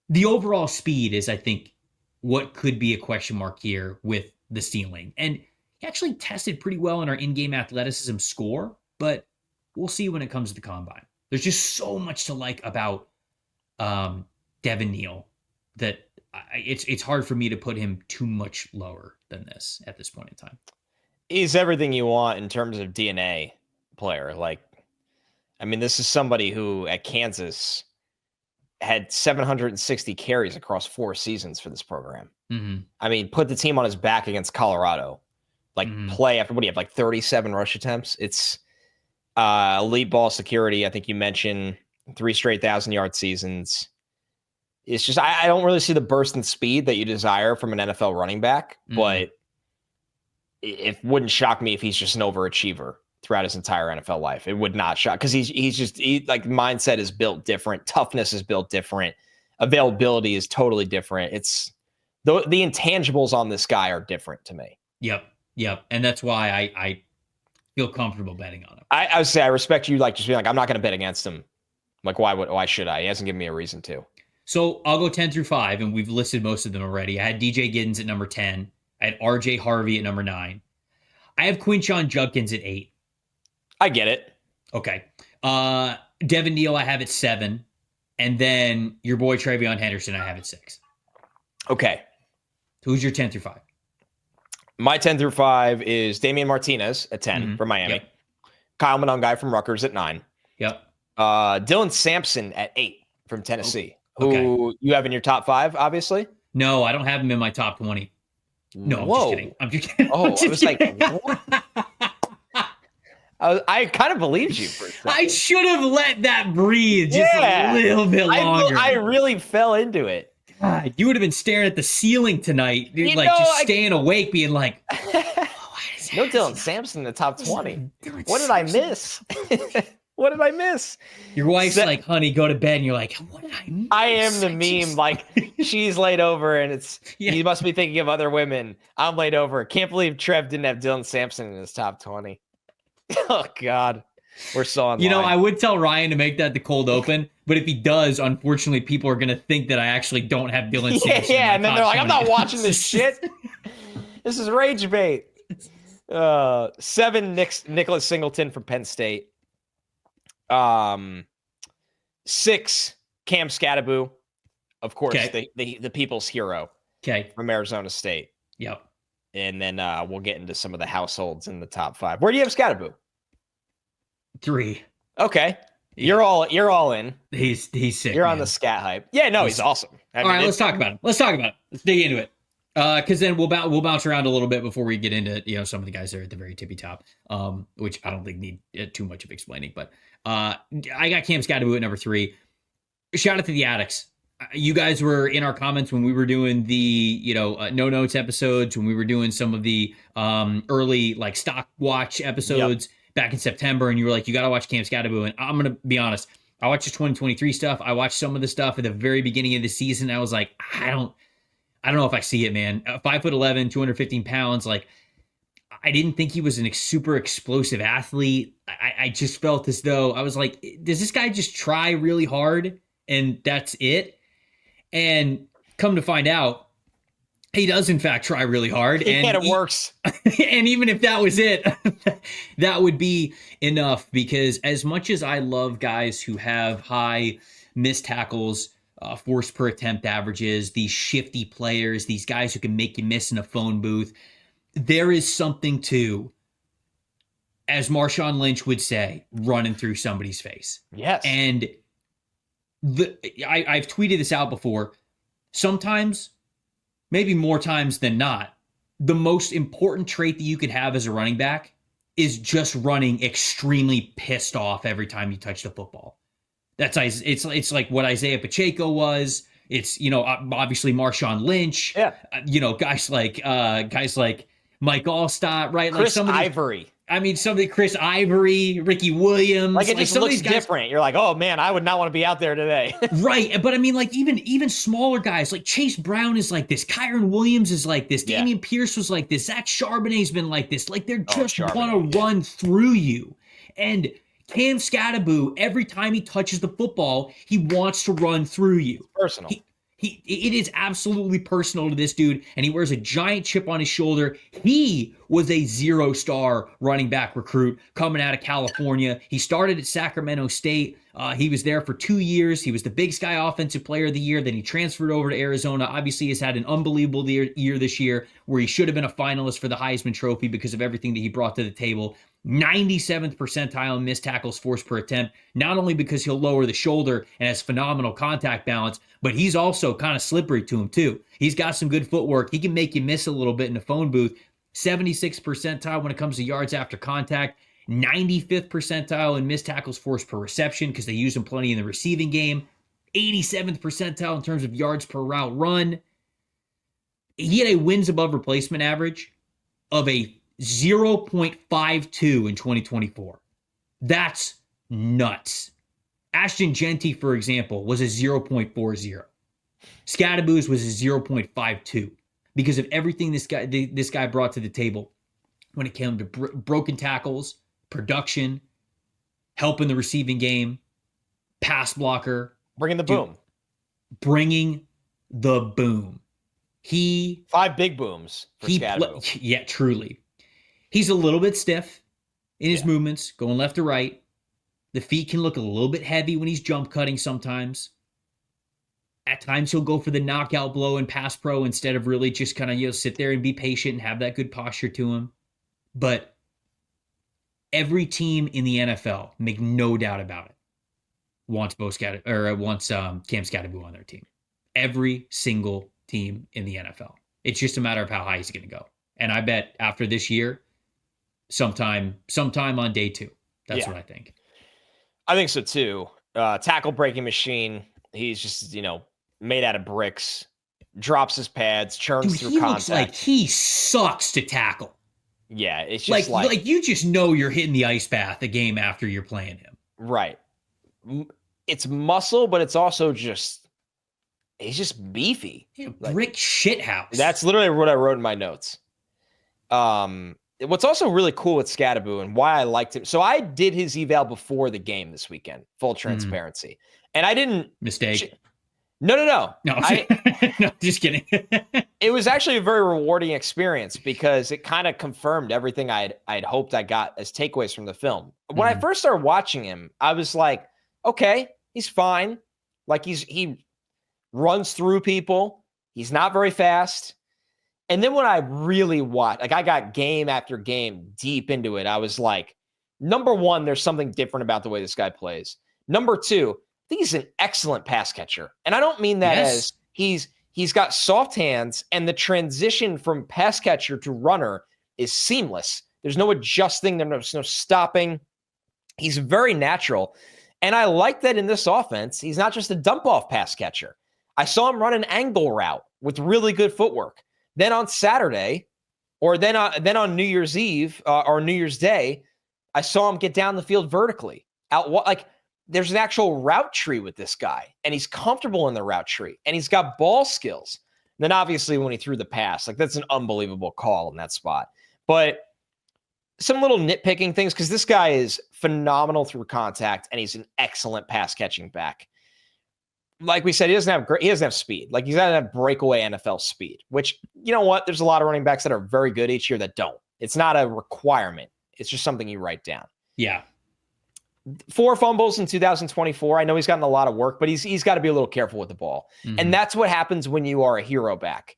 The overall speed is, I think, what could be a question mark here with the ceiling. And he actually tested pretty well in our in-game athleticism score, but we'll see when it comes to the combine. There's just so much to like about Devin Neal that it's hard for me to put him too much lower than this at this point in time. He's everything you want in terms of DNA player. This is somebody who at Kansas had 760 carries across 4 seasons for this program. Mm-hmm. Put the team on his back against Colorado. Play after, what do you have, 37 rush attempts? It's elite ball security. I think you mentioned 3 straight 1,000-yard seasons. It's just I don't really see the burst in speed that you desire from an NFL running back, but it wouldn't shock me if he's just an overachiever throughout his entire NFL life. It would not shock because he's just like mindset is built different, toughness is built different, availability is totally different. It's the intangibles on this guy are different to me. Yep, and that's why I feel comfortable betting on him. I would say I respect you, like just being like I'm not going to bet against him. Like why should I? He hasn't given me a reason to. So I'll go 10 through 5, and we've listed most of them already. I had DJ Giddens at number 10. I had RJ Harvey at number 9. I have Quinshon Judkins at 8. I get it. Okay. Devin Neal I have at 7. And then your boy Treveyon Henderson I have at 6. Okay. Who's your 10 through 5? My 10 through 5 is Damien Martinez at 10 from Miami. Yep. Kyle Monangai from Rutgers at 9. Yep. Dylan Sampson at 8 from Tennessee. Who you have in your top 5, obviously? No, I don't have him in my top 20. No, I'm just kidding. Oh, I was like, what? I kind of believed you for a second. I should have let that breathe just a little bit longer. I really fell into it. God, you would have been staring at the ceiling tonight, dude, just staying awake, being like, no Dylan Sampson in the top 20. What did I miss? What did I miss? Your wife's like, honey, go to bed. And you're like, what did I miss? I am the meme. Like, she's laid over and it's, you must be thinking of other women. I'm laid over. Can't believe Trev didn't have Dylan Sampson in his top 20. Oh, God. We're so online. You know, I would tell Ryan to make that the cold open, but if he does, unfortunately, people are going to think that I actually don't have Dylan Sampson. Yeah, and then they're like, I'm not watching this shit. This is rage bait. 7, Nicholas Singleton from Penn State. 6, Cam Skattebo, of course, the people's hero. Okay. From Arizona State. Yep. And then we'll get into some of the households in the top 5. Where do you have Skattebo? 3. Okay. You're all in. He's sick. You're on the scat hype. Yeah, no, he's awesome. All right, let's talk about him. Let's dig into it. Because then we'll bounce around a little bit before we get into some of the guys that are at the very tippy top, which I don't think need too much of explaining. But I got Cam Skattebo at number 3. Shout out to the Addicts. You guys were in our comments when we were doing the no notes episodes, when we were doing some of the early like stock watch episodes back in September, and you were like, you got to watch Cam Skattebo. And I'm gonna be honest, I watched the 2023 stuff. I watched some of the stuff at the very beginning of the season. I was like, I don't know if I see it, man. 5'11", 215 pounds. Like, I didn't think he was a super explosive athlete. I just felt as though I was like, does this guy just try really hard and that's it? And come to find out, he does in fact try really hard. And it works. And even if that was it, that would be enough, because as much as I love guys who have high missed tackles, force per attempt averages, these shifty players, these guys who can make you miss in a phone booth, there is something to, as Marshawn Lynch would say, running through somebody's face. Yes. And I've tweeted this out before. Sometimes, maybe more times than not, the most important trait that you could have as a running back is just running extremely pissed off every time you touch the football. It's like what Isaiah Pacheco was. It's, obviously Marshawn Lynch. Yeah. Guys like Mike Allstott, right? Chris Ivory. I mean, Chris Ivory, Ricky Williams. Like, it just looks different. You're like, oh man, I would not want to be out there today. Right. But I mean, like, even smaller guys, like Chase Brown is like this. Kyron Williams is like this. Damian Pierce was like this. Zach Charbonnet's been like this. Like, they're just want to run through you. And Cam Skattebo, every time he touches the football, he wants to run through you. It's personal. It is absolutely personal to this dude, and he wears a giant chip on his shoulder. He was a 0-star running back recruit coming out of California. He started at Sacramento State. He was there for 2 years. He was the Big Sky Offensive Player of the Year. Then he transferred over to Arizona. Obviously, he's had an unbelievable year this year, where he should have been a finalist for the Heisman Trophy because of everything that he brought to the table. 97th percentile in missed tackles forced per attempt, not only because he'll lower the shoulder and has phenomenal contact balance, but he's also kind of slippery to him too. He's got some good footwork. He can make you miss a little bit in the phone booth. 76th percentile when it comes to yards after contact. 95th percentile in missed tackles forced per reception because they use him plenty in the receiving game. 87th percentile in terms of yards per route run. He had a wins above replacement average of a 0.52 in 2024. That's nuts. Ahston Jeanty, for example, was a 0.40. Skattebo's was a 0.52 because of everything this guy brought to the table when it came to broken tackles, production, help in the receiving game, pass blocker. Bringing the boom. Bringing the boom. 5 big booms for Skattebo. Yeah, truly. He's a little bit stiff in his movements, going left to right. The feet can look a little bit heavy when he's jump cutting sometimes. At times he'll go for the knockout blow and pass pro instead of really just kind of sit there and be patient and have that good posture to him. But every team in the NFL, make no doubt about it, wants Cam Skattebo on their team. Every single team in the NFL. It's just a matter of how high he's going to go. And I bet after this year, sometime on day 2. That's what I think. I think so too. Tackle breaking machine. He's just, made out of bricks. Drops his pads, churns through contact. Looks like he sucks to tackle. Yeah, it's just like you just know you're hitting the ice bath the game after you're playing him. Right. It's muscle, but it's also just he's just beefy. Brick shithouse. That's literally what I wrote in my notes. What's also really cool with Skattebo and why I liked him. So I did his eval before the game this weekend, full transparency. And I didn't mistake. No. No, just kidding. It was actually a very rewarding experience because it kind of confirmed everything I'd hoped I got as takeaways from the film. When I first started watching him, I was like, okay, he's fine. Like he runs through people. He's not very fast. And then when I really watched, I got game after game deep into it, I was like, number one, there's something different about the way this guy plays. Number two, I think he's an excellent pass catcher. And I don't mean that as he's got soft hands and the transition from pass catcher to runner is seamless. There's no adjusting. There's no stopping. He's very natural. And I like that in this offense, he's not just a dump off pass catcher. I saw him run an angle route with really good footwork. Then on Saturday, or then on New Year's Eve or New Year's Day, I saw him get down the field vertically. There's an actual route tree with this guy, and he's comfortable in the route tree, and he's got ball skills. And then obviously when he threw the pass, that's an unbelievable call in that spot. But some little nitpicking things, because this guy is phenomenal through contact, and he's an excellent pass catching back. Like we said, he doesn't have speed. He doesn't have breakaway NFL speed, which, you know what? There's a lot of running backs that are very good each year that don't. It's not a requirement. It's just something you write down. Yeah. 4 fumbles in 2024. I know he's gotten a lot of work, but he's got to be a little careful with the ball. Mm-hmm. And that's what happens when you are a hero back.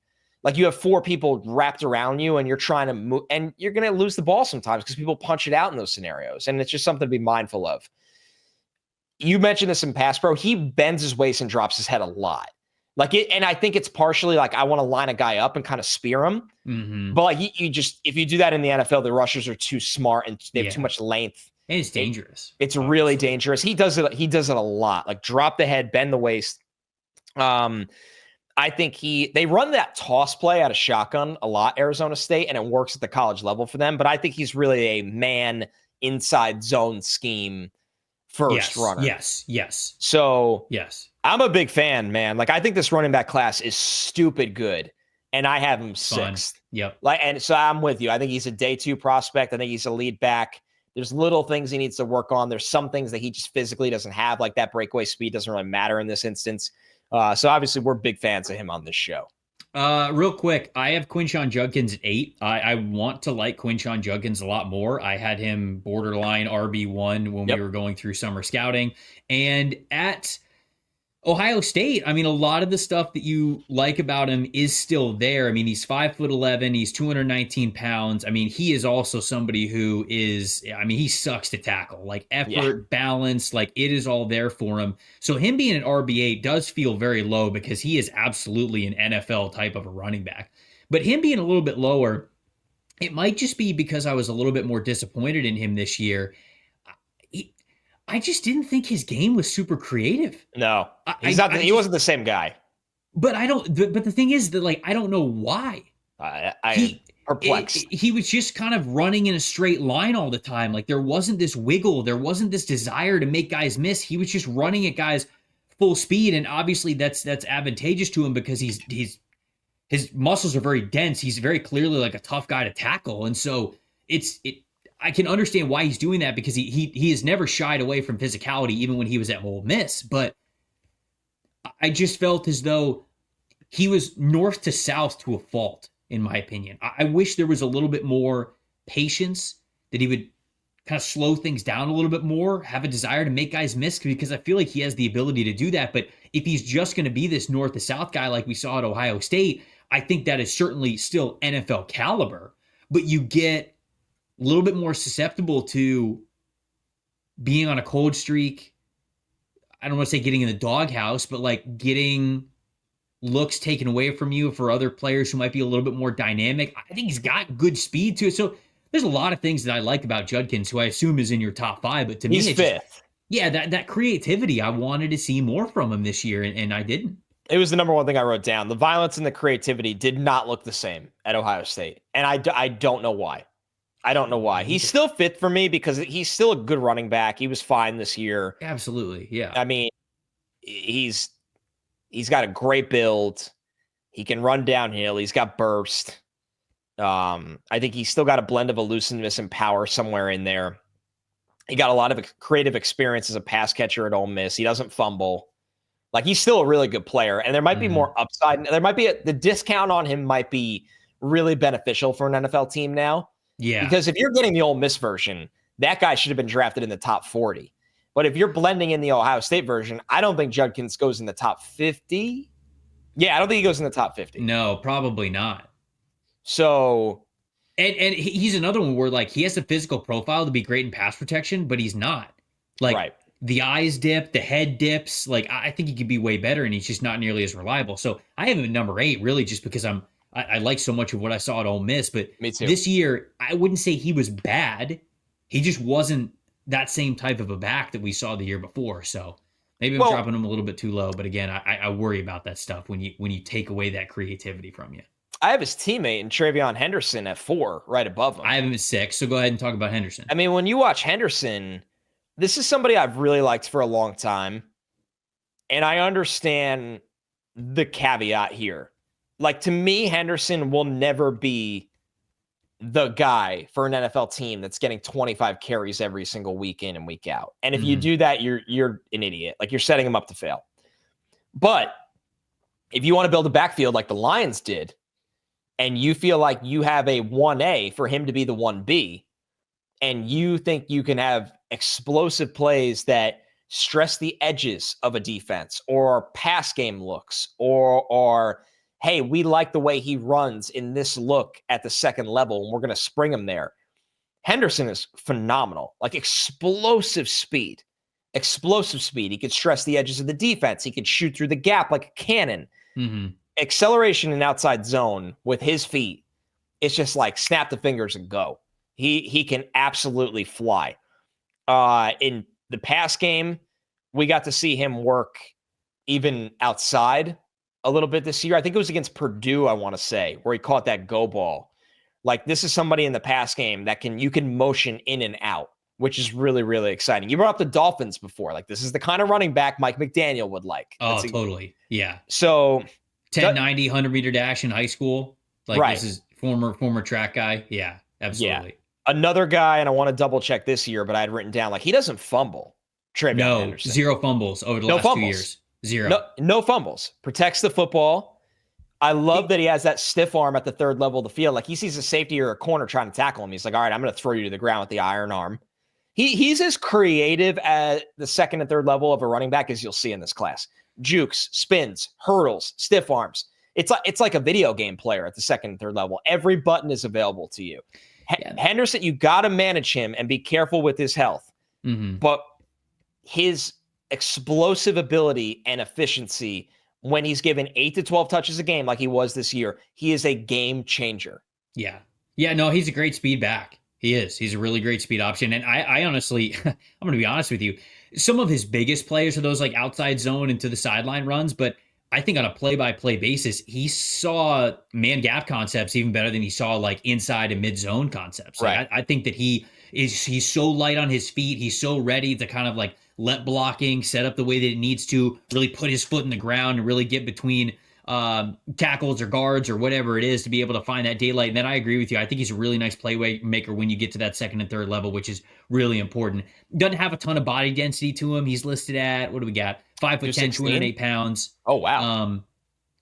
You have 4 people wrapped around you and you're trying to move, and you're going to lose the ball sometimes because people punch it out in those scenarios. And it's just something to be mindful of. You mentioned this in pass pro. He bends his waist and drops his head a lot. And I think it's partially I want to line a guy up and kind of spear him. Mm-hmm. But if you do that in the NFL, the rushers are too smart and they have too much length. And it's dangerous. It's really dangerous. He does it a lot. Drop the head, bend the waist. I think they run that toss play out of shotgun a lot, Arizona State, and it works at the college level for them. But I think he's really a man inside zone scheme first runner. Yes. So yes, I'm a big fan, man. I think this running back class is stupid good, and I have him 6th. Yep. And so I'm with you. I think he's a day 2 prospect. I think he's a lead back. There's little things he needs to work on. There's some things that he just physically doesn't have, like that breakaway speed doesn't really matter in this instance. So obviously we're big fans of him on this show. Real quick, I have Quinshon Judkins at 8. I want to like Quinshon Judkins a lot more. I had him borderline RB1 when we were going through summer scouting. And at Ohio State, a lot of the stuff that you like about him is still there. He's 5'11", he's 219 pounds. He is also somebody who is, he sucks to tackle, effort, balance, it is all there for him. So him being an RB8 does feel very low because he is absolutely an NFL type of a running back. But him being a little bit lower, It might just be because I was a little bit more disappointed in him this year. He, I just didn't think his game was super creative. No, he's not. He wasn't the same guy. But I don't. But the thing is that like I don't know why. I perplexed. He was just kind of running in a straight line all the time. Like there wasn't this wiggle. There wasn't this desire to make guys miss. He was just running at guys full speed, and obviously that's advantageous to him because his muscles are very dense. He's very clearly like a tough guy to tackle, and so I can understand why he's doing that because he has never shied away from physicality, even when he was at Ole Miss. But I just felt as though he was north to south to a fault, in my opinion. I wish there was a little bit more patience, that he would kind of slow things down a little bit more, have a desire to make guys miss, because I feel like he has the ability to do that. But if he's just going to be this north to south guy like we saw at Ohio State, I think that is certainly still NFL caliber. But you get a little bit more susceptible to being on a cold streak. I don't want to say getting in the doghouse, but like getting looks taken away from you for other players who might be a little bit more dynamic. I think he's got good speed to it. So there's a lot of things that I like about Judkins, who I assume is in your top 5. But to me, he's fifth. That creativity, I wanted to see more from him this year, and I didn't. It was the number one thing I wrote down. The violence and the creativity did not look the same at Ohio State. And I don't know why. I don't know why. He's still fifth for me because he's still a good running back. He was fine this year. Absolutely, yeah. I mean, he's got a great build. He can run downhill. He's got burst. I think he's still got a blend of elusiveness and power somewhere in there. He got a lot of creative experience as a pass catcher at Ole Miss. He doesn't fumble. Like, he's still a really good player, and there might be more upside. There might be the discount on him might be really beneficial for an NFL team now. Yeah. Because if you're getting the Ole Miss version, that guy should have been drafted in the top 40. But if you're blending in the Ohio State version, I don't think Judkins goes in the top 50. Yeah, I don't think he goes in the top 50. No, probably not. So, and he's another one where like he has a physical profile to be great in pass protection, but he's not. Like right. The eyes dip, the head dips. Like I think he could be way better, and he's just not nearly as reliable. So I have him at number 8, really, just because I like so much of what I saw at Ole Miss. But me too. This year, I wouldn't say he was bad. He just wasn't that same type of a back that we saw the year before. So maybe I'm dropping him a little bit too low. But again, I worry about that stuff when you take away that creativity from you. I have his teammate in Treveyon Henderson at 4, right above him. I have him at 6. So go ahead and talk about Henderson. I mean, when you watch Henderson, this is somebody I've really liked for a long time. And I understand the caveat here. Like, to me, Henderson will never be the guy for an NFL team that's getting 25 carries every single week in and week out. And if you do that, you're an idiot. Like, you're setting him up to fail. But if you want to build a backfield like the Lions did, and you feel like you have a 1A for him to be the 1B, and you think you can have explosive plays that stress the edges of a defense, or pass game looks, or hey, we like the way he runs in this look at the second level, and we're going to spring him there. Henderson is phenomenal, like explosive speed. He could stress the edges of the defense. He could shoot through the gap like a cannon. Acceleration and outside zone with his feet. It's just like snap the fingers and go. He can absolutely fly. In the pass game, we got to see him work even outside a little bit this year. I think it was against Purdue, I want to say, where he caught that go ball. Like, this is somebody in the pass game that you can motion in and out, which is really, really exciting. You brought up the Dolphins before. Like, this is the kind of running back Mike McDaniel would like. Oh, totally. Yeah. So 1090, 100-meter dash in high school. Like, right. This is former track guy. Yeah, absolutely. Yeah. Another guy, and I want to double check this year, but I had written down, like, he doesn't fumble. Treveyon Henderson. 0 fumbles over the last 2 years. 0. No fumbles. Protects the football. I love that he has that stiff arm at the third level of the field. Like, he sees a safety or a corner trying to tackle him. He's like, all right, I'm going to throw you to the ground with the iron arm. He's as creative at the second and third level of a running back as you'll see in this class. Jukes, spins, hurdles, stiff arms. It's like a video game player at the second and third level. Every button is available to you. Henderson, you got to manage him and be careful with his health. But his explosive ability and efficiency, when he's given 8 to 12 touches a game like he was this year, he is a game changer. Yeah. Yeah, no, he's a great speed back. He is. He's a really great speed option. And I honestly, I'm going to be honest with you. Some of his biggest plays are those like outside zone and to the sideline runs, but I think on a play-by-play basis, he saw man gap concepts even better than he saw like inside and mid zone concepts. Like, Right. I think that he's so light on his feet. He's so ready to kind of like let blocking set up the way that it needs to, really put his foot in the ground and really get between tackles or guards or whatever it is to be able to find that daylight. And then I agree with you. I think he's a really nice playmaker when you get to that second and third level, which is really important. Doesn't have a ton of body density to him. He's listed at, what do we got? 5'10", 208 pounds. Oh, wow.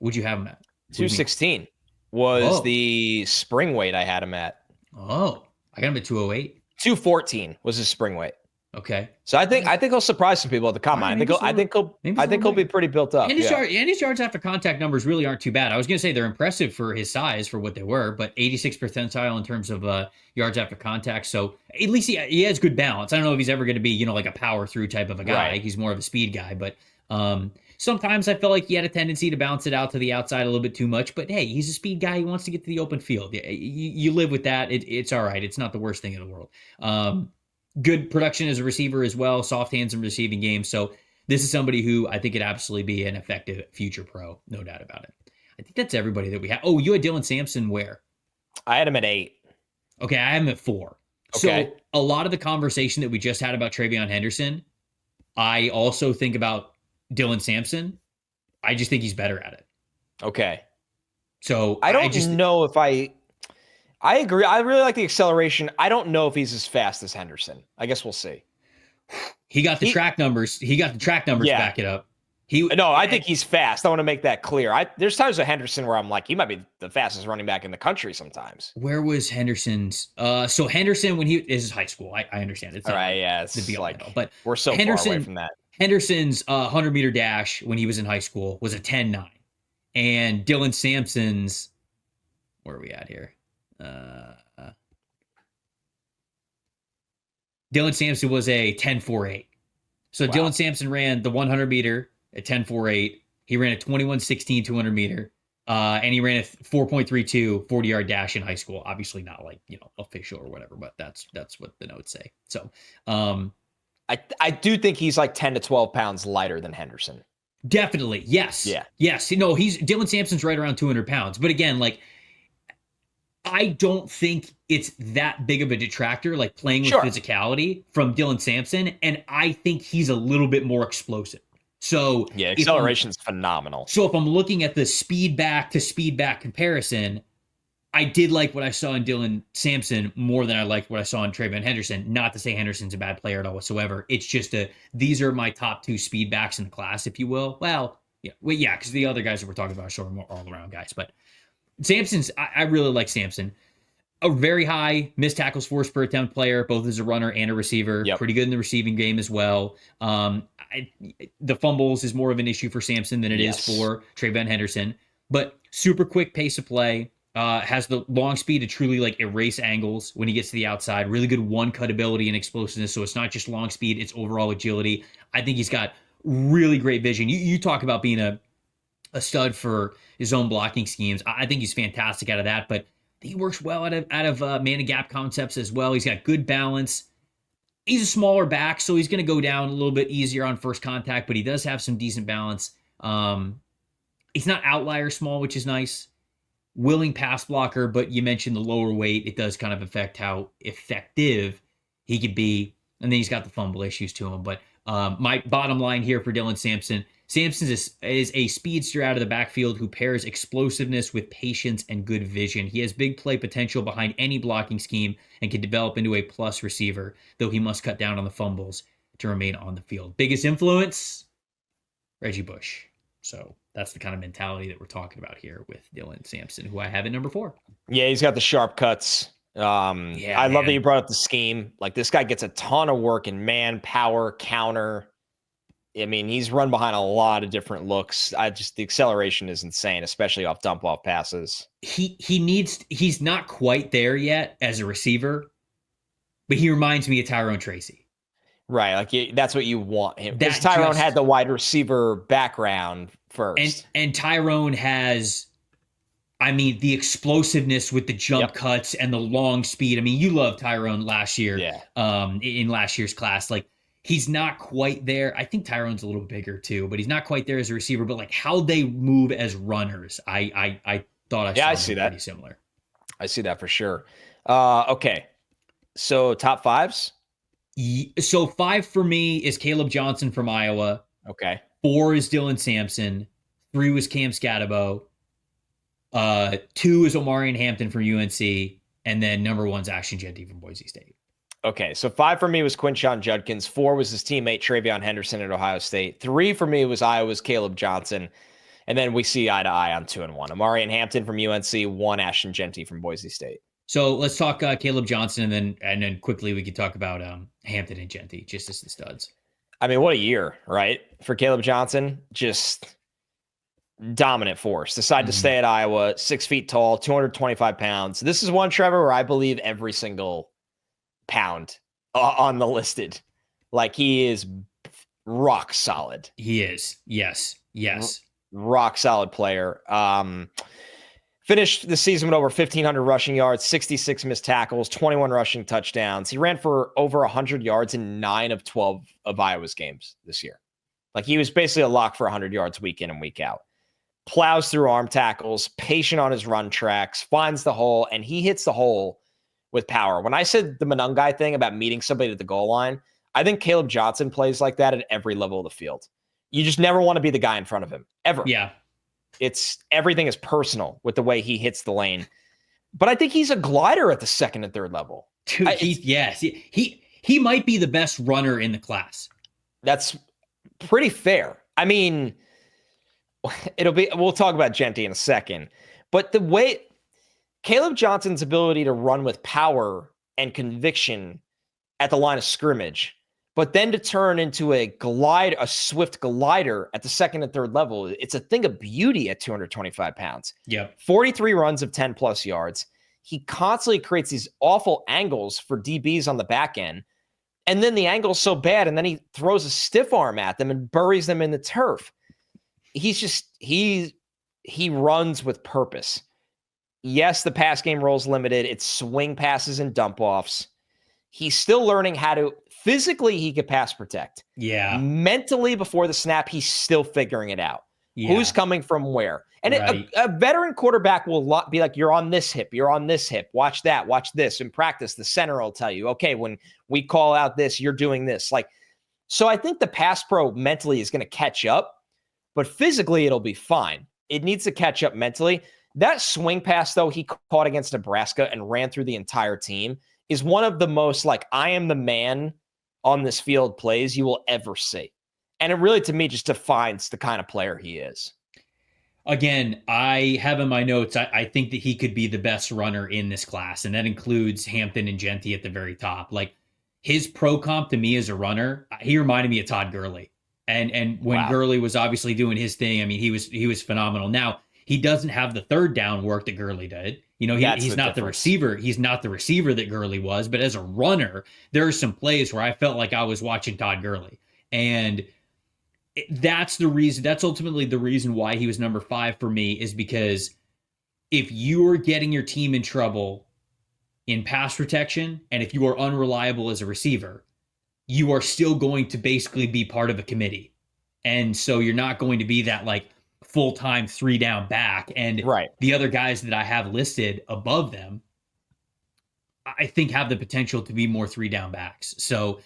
What'd you have him at? 216 was the spring weight I had him at. Oh, I got him at 208. 214 was his spring weight. Okay. So I think he'll surprise some people at the combine. I think he'll be pretty built up. And his yards after contact numbers really aren't too bad. I was going to say they're impressive for his size for what they were, but 86th percentile in terms of yards after contact. So at least he has good balance. I don't know if he's ever going to be, like a power through type of a guy. Right. He's more of a speed guy, but sometimes I felt like he had a tendency to bounce it out to the outside a little bit too much. But hey, he's a speed guy. He wants to get to the open field. You live with that. It's all right. It's not the worst thing in the world. Good production as a receiver as well, soft hands in receiving games. So this is somebody who I think could absolutely be an effective future pro, no doubt about it. I think that's everybody that we have. Oh, you had Dylan Sampson where? I had him at 8. Okay, I have him at 4. Okay. So a lot of the conversation that we just had about Treveyon Henderson, I also think about Dylan Sampson. I just think he's better at it. Okay. So I don't know if I agree. I really like the acceleration. I don't know if he's as fast as Henderson. I guess we'll see. He got the track numbers. He got the track numbers to back it up. I think he's fast. I want to make that clear. There's times with Henderson where I'm like, he might be the fastest running back in the country sometimes. Where was Henderson's? So Henderson, when this is high school, I understand. It's all right, yeah. It's the like, but we're so far away from that. Henderson's 100-meter dash when he was in high school was a 10.9. And Dylan Sampson's, where are we at here? Dylan Sampson was a 10.48. So wow. Dylan Sampson ran the 100-meter at 10.48. He ran a 21.16 200-meter. And he ran a 4.32 40-yard dash in high school. Obviously not like, official or whatever, but that's what the notes say. So I do think he's like 10 to 12 pounds lighter than Henderson. Definitely. Yes. Yeah. Yes. Dylan Sampson's right around 200 pounds. But again, like, I don't think it's that big of a detractor, like playing with physicality from Dylan Sampson. And I think he's a little bit more explosive. So yeah, acceleration's phenomenal. So if I'm looking at the speed back to speed back comparison, I did like what I saw in Dylan Sampson more than I liked what I saw in Treveyon Henderson. Not to say Henderson's a bad player at all whatsoever. It's just these are my top 2 speed backs in the class, if you will. Well, yeah, because the other guys that we're talking about are sort of more all-around guys. But Sampson's, I really like Sampson. A very high missed tackles force per attempt player, both as a runner and a receiver. Yep. Pretty good in the receiving game as well. The fumbles is more of an issue for Sampson than it is for Treveyon Henderson. But super quick pace of play. Has the long speed to truly like erase angles when he gets to the outside. Really good one-cut ability and explosiveness. So it's not just long speed, it's overall agility. I think he's got really great vision. You talk about being a stud for his own blocking schemes. I think he's fantastic out of that, but he works well out of man and gap concepts as well. He's got good balance. He's a smaller back, so he's going to go down a little bit easier on first contact, but he does have some decent balance. He's not outlier small, which is nice. Willing pass blocker, but you mentioned the lower weight. It does kind of affect how effective he could be. And then he's got the fumble issues to him. But my bottom line here for Dylan Sampson is a speedster out of the backfield who pairs explosiveness with patience and good vision. He has big play potential behind any blocking scheme and can develop into a plus receiver, though he must cut down on the fumbles to remain on the field. Biggest influence, Reggie Bush. So that's the kind of mentality that we're talking about here with Dylan Sampson, who I have at number 4. Yeah, he's got the sharp cuts. I love that you brought up the scheme. Like, this guy gets a ton of work in man, power, counter. I mean, he's run behind a lot of different looks. The acceleration is insane, especially off dump off passes. He's not quite there yet as a receiver, but he reminds me of Tyrone Tracy. Right, like that's what you want him. Because Tyrone had the wide receiver background first. And Tyrone has I mean, the explosiveness with the jump cuts and the long speed. I mean, you loved Tyrone last year, Yeah. in last year's class. Like, he's not quite there. I think Tyrone's a little bigger too, but he's not quite there as a receiver. But like how they move as runners, I thought I Yeah, saw I see them that. pretty similar. I see that for sure. Okay. So top fives? So 5 for me is Kaleb Johnson from Iowa. Okay. 4 is Dylan Sampson. 3 was Cam Skattebo. 2 is Omarion Hampton from UNC. And then number 1's Ahston Jeanty from Boise State. Okay, so 5 for me was Quinshon Judkins. 4 was his teammate Treveyon Henderson at Ohio State. 3 for me was Iowa's Kaleb Johnson. And then we see eye to eye on 2 and 1. Omarion Hampton from UNC, 1 Ahston Jeanty from Boise State. So let's talk Kaleb Johnson, and then quickly we could talk about Hampton and Jeanty, just as the studs. I mean, what a year, right? For Kaleb Johnson, just dominant force. Decided to stay at Iowa, 6 feet tall, 225 pounds. This is one, Trevor, where I believe every single pound on the listed. Like, he is rock solid. He is. Yes. Rock solid player. Finished the season with over 1,500 rushing yards, 66 missed tackles, 21 rushing touchdowns. He ran for over 100 yards in 9 of 12 of Iowa's games this year. Like, he was basically a lock for 100 yards week in and week out. Plows through arm tackles, patient on his run tracks, finds the hole, and he hits the hole with power. When I said the Monangai thing about meeting somebody at the goal line, I think Kaleb Johnson plays like that at every level of the field. You just never want to be the guy in front of him, ever. Yeah. It's everything is personal with the way he hits the lane. But I think he's a glider at the second and third level. Dude, he might be the best runner in the class. That's pretty fair. I mean, we'll talk about Jeanty in a second. But the way Kaleb Johnson's ability to run with power and conviction at the line of scrimmage, but then to turn into a swift glider at the second and third level, it's a thing of beauty at 225 pounds. Yep. 43 runs of 10 plus yards. He constantly creates these awful angles for DBs on the back end. And then the angle's so bad, and then he throws a stiff arm at them and buries them in the turf. He runs with purpose. Yes, the pass game role's limited. It's swing passes and dump offs. He's still learning how to physically, he could pass protect. Yeah. Mentally, before the snap, he's still figuring it out. Yeah. Who's coming from where? And right. a veteran quarterback will be like, you're on this hip, you're on this hip. Watch that, watch this. In practice, the center will tell you, okay, when we call out this, you're doing this. Like, so I think the pass pro mentally is going to catch up, but physically it'll be fine. It needs to catch up mentally. That swing pass, though, he caught against Nebraska and ran through the entire team is one of the most, like, I am the man on this field plays you will ever see. And it really, to me, just defines the kind of player he is. Again, I have in my notes, I think that he could be the best runner in this class, and that includes Hampton and Jeanty at the very top. Like, his pro comp to me as a runner, he reminded me of Todd Gurley. And when Gurley was obviously doing his thing, I mean, he was phenomenal. Now, he doesn't have the third down work that Gurley did. You know, he's not the receiver. He's not the receiver that Gurley was. But as a runner, there are some plays where I felt like I was watching Todd Gurley. And that's the reason. That's ultimately the reason why he was number 5 for me, is because if you are getting your team in trouble in pass protection, and if you are unreliable as a receiver, you are still going to basically be part of a committee. And so you're not going to be that, like, full-time 3-down back. And the other guys that I have listed above them, I think have the potential to be more 3-down backs. So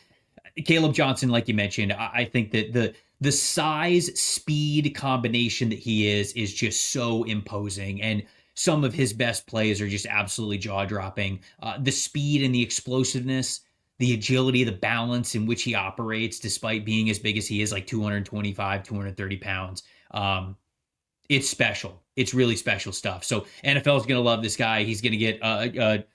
Kaleb Johnson, like you mentioned, I think that the size speed combination that he is just so imposing. And some of his best plays are just absolutely jaw-dropping. The speed and the explosiveness, the agility, the balance in which he operates, despite being as big as he is, like 225, 230 pounds. It's special. It's really special stuff. So NFL is going to love this guy. He's going to get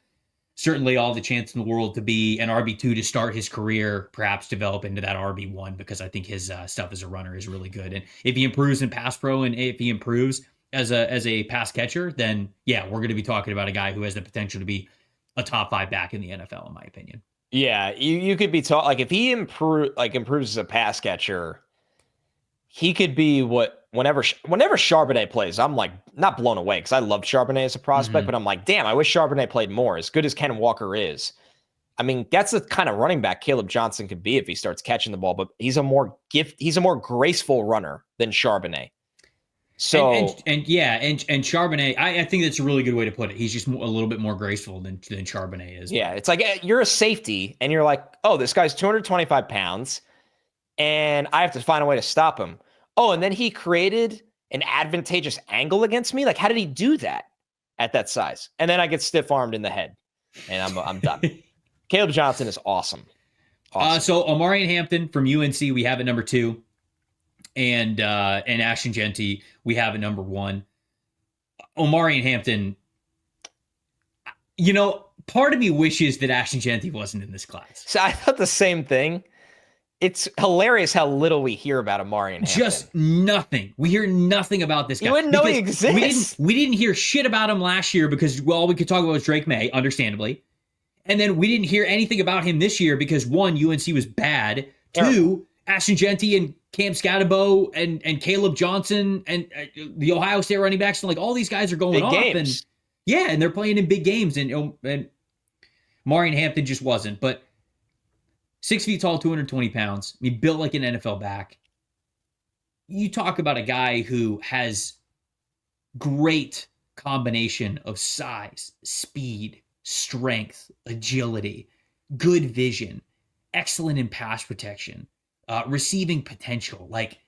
certainly all the chance in the world to be an RB2 to start his career, perhaps develop into that RB1, because I think his stuff as a runner is really good. And if he improves in pass pro, and if he improves as a pass catcher, then yeah, we're going to be talking about a guy who has the potential to be a top 5 back in the NFL, in my opinion. Yeah, you could be taught, like, if he improves as a pass catcher, he could be whenever Charbonnet plays, I'm like not blown away because I loved Charbonnet as a prospect, but I'm like, damn, I wish Charbonnet played more. As good as Ken Walker is, I mean, that's the kind of running back Caleb Johnson could be if he starts catching the ball. But he's a more graceful runner than Charbonnet. So and Charbonnet, I think that's a really good way to put it. He's just a little bit more graceful than Charbonnet is. Yeah, it's like you're a safety, and you're like, oh, this guy's 225 pounds, and I have to find a way to stop him. Oh, and then he created an advantageous angle against me. Like, how did he do that at that size? And then I get stiff armed in the head, and I'm done. Caleb Johnson is awesome. So Omarion Hampton from UNC, we have at number 2. And Ahston Jeanty, we have at number 1. Omarion Hampton, part of me wishes that Ahston Jeanty wasn't in this class. So I thought the same thing. It's hilarious how little we hear about Omarion Hampton. Just nothing. We hear nothing about this guy. You wouldn't know he exists. We didn't hear shit about him last year because all we could talk about was Drake May, understandably. And then we didn't hear anything about him this year because 1, UNC was bad. 2, Ahston Jeanty and Cam Skattebo and Caleb Johnson and the Ohio State running backs, and like all these guys are going off, and and they're playing in big games, and Omarion Hampton just wasn't. But 6 feet tall, 220 pounds. I mean, built like an NFL back. You talk about a guy who has great combination of size, speed, strength, agility, good vision, excellent in pass protection. Receiving potential. Like,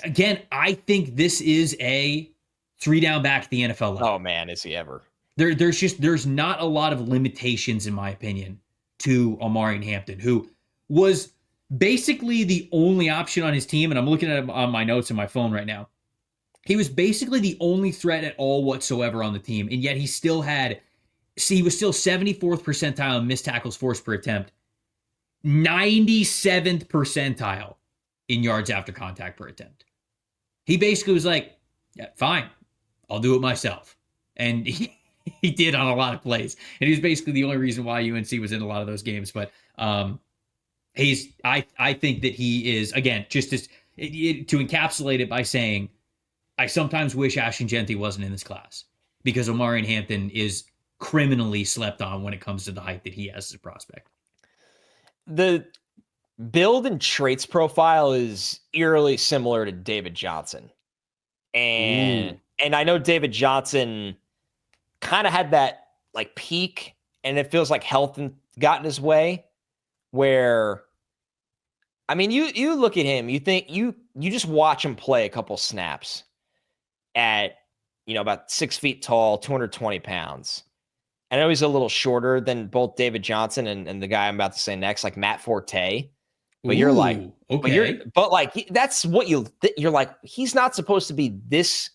again, I think this is a 3-down back at the NFL level. Oh man, is he ever? There's not a lot of limitations, in my opinion, to Omarion Hampton, who was basically the only option on his team. And I'm looking at him on my notes on my phone right now. He was basically the only threat at all whatsoever on the team. And yet he was still 74th percentile in missed tackles forced per attempt. 97th percentile in yards after contact per attempt. He basically was like, yeah, fine, I'll do it myself. And he did on a lot of plays. And he was basically the only reason why UNC was in a lot of those games. But I think that he is, again, just to encapsulate it by saying, I sometimes wish Ahston Jeanty wasn't in this class because Omarion Hampton is criminally slept on when it comes to the height that he has as a prospect. The build and traits profile is eerily similar to David Johnson. And I know David Johnson kind of had that like peak, and it feels like health got in his way, where, I mean, you look at him, you think you just watch him play a couple snaps at, about 6 feet tall, 220 pounds. I know he's a little shorter than both David Johnson and the guy I'm about to say next, like Matt Forte. But you're like, okay. But like, that's what you're like, he's not supposed to be this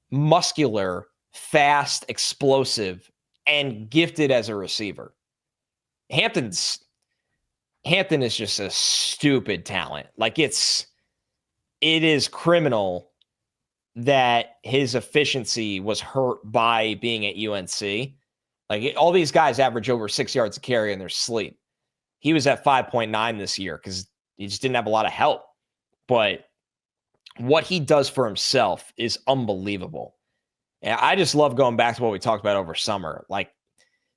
muscular, fast, explosive, and gifted as a receiver. Hampton is just a stupid talent. Like, it is criminal that his efficiency was hurt by being at UNC. Like, all these guys average over 6 yards a carry in their sleep. He was at 5.9 this year because he just didn't have a lot of help. But what he does for himself is unbelievable. And I just love going back to what we talked about over summer, like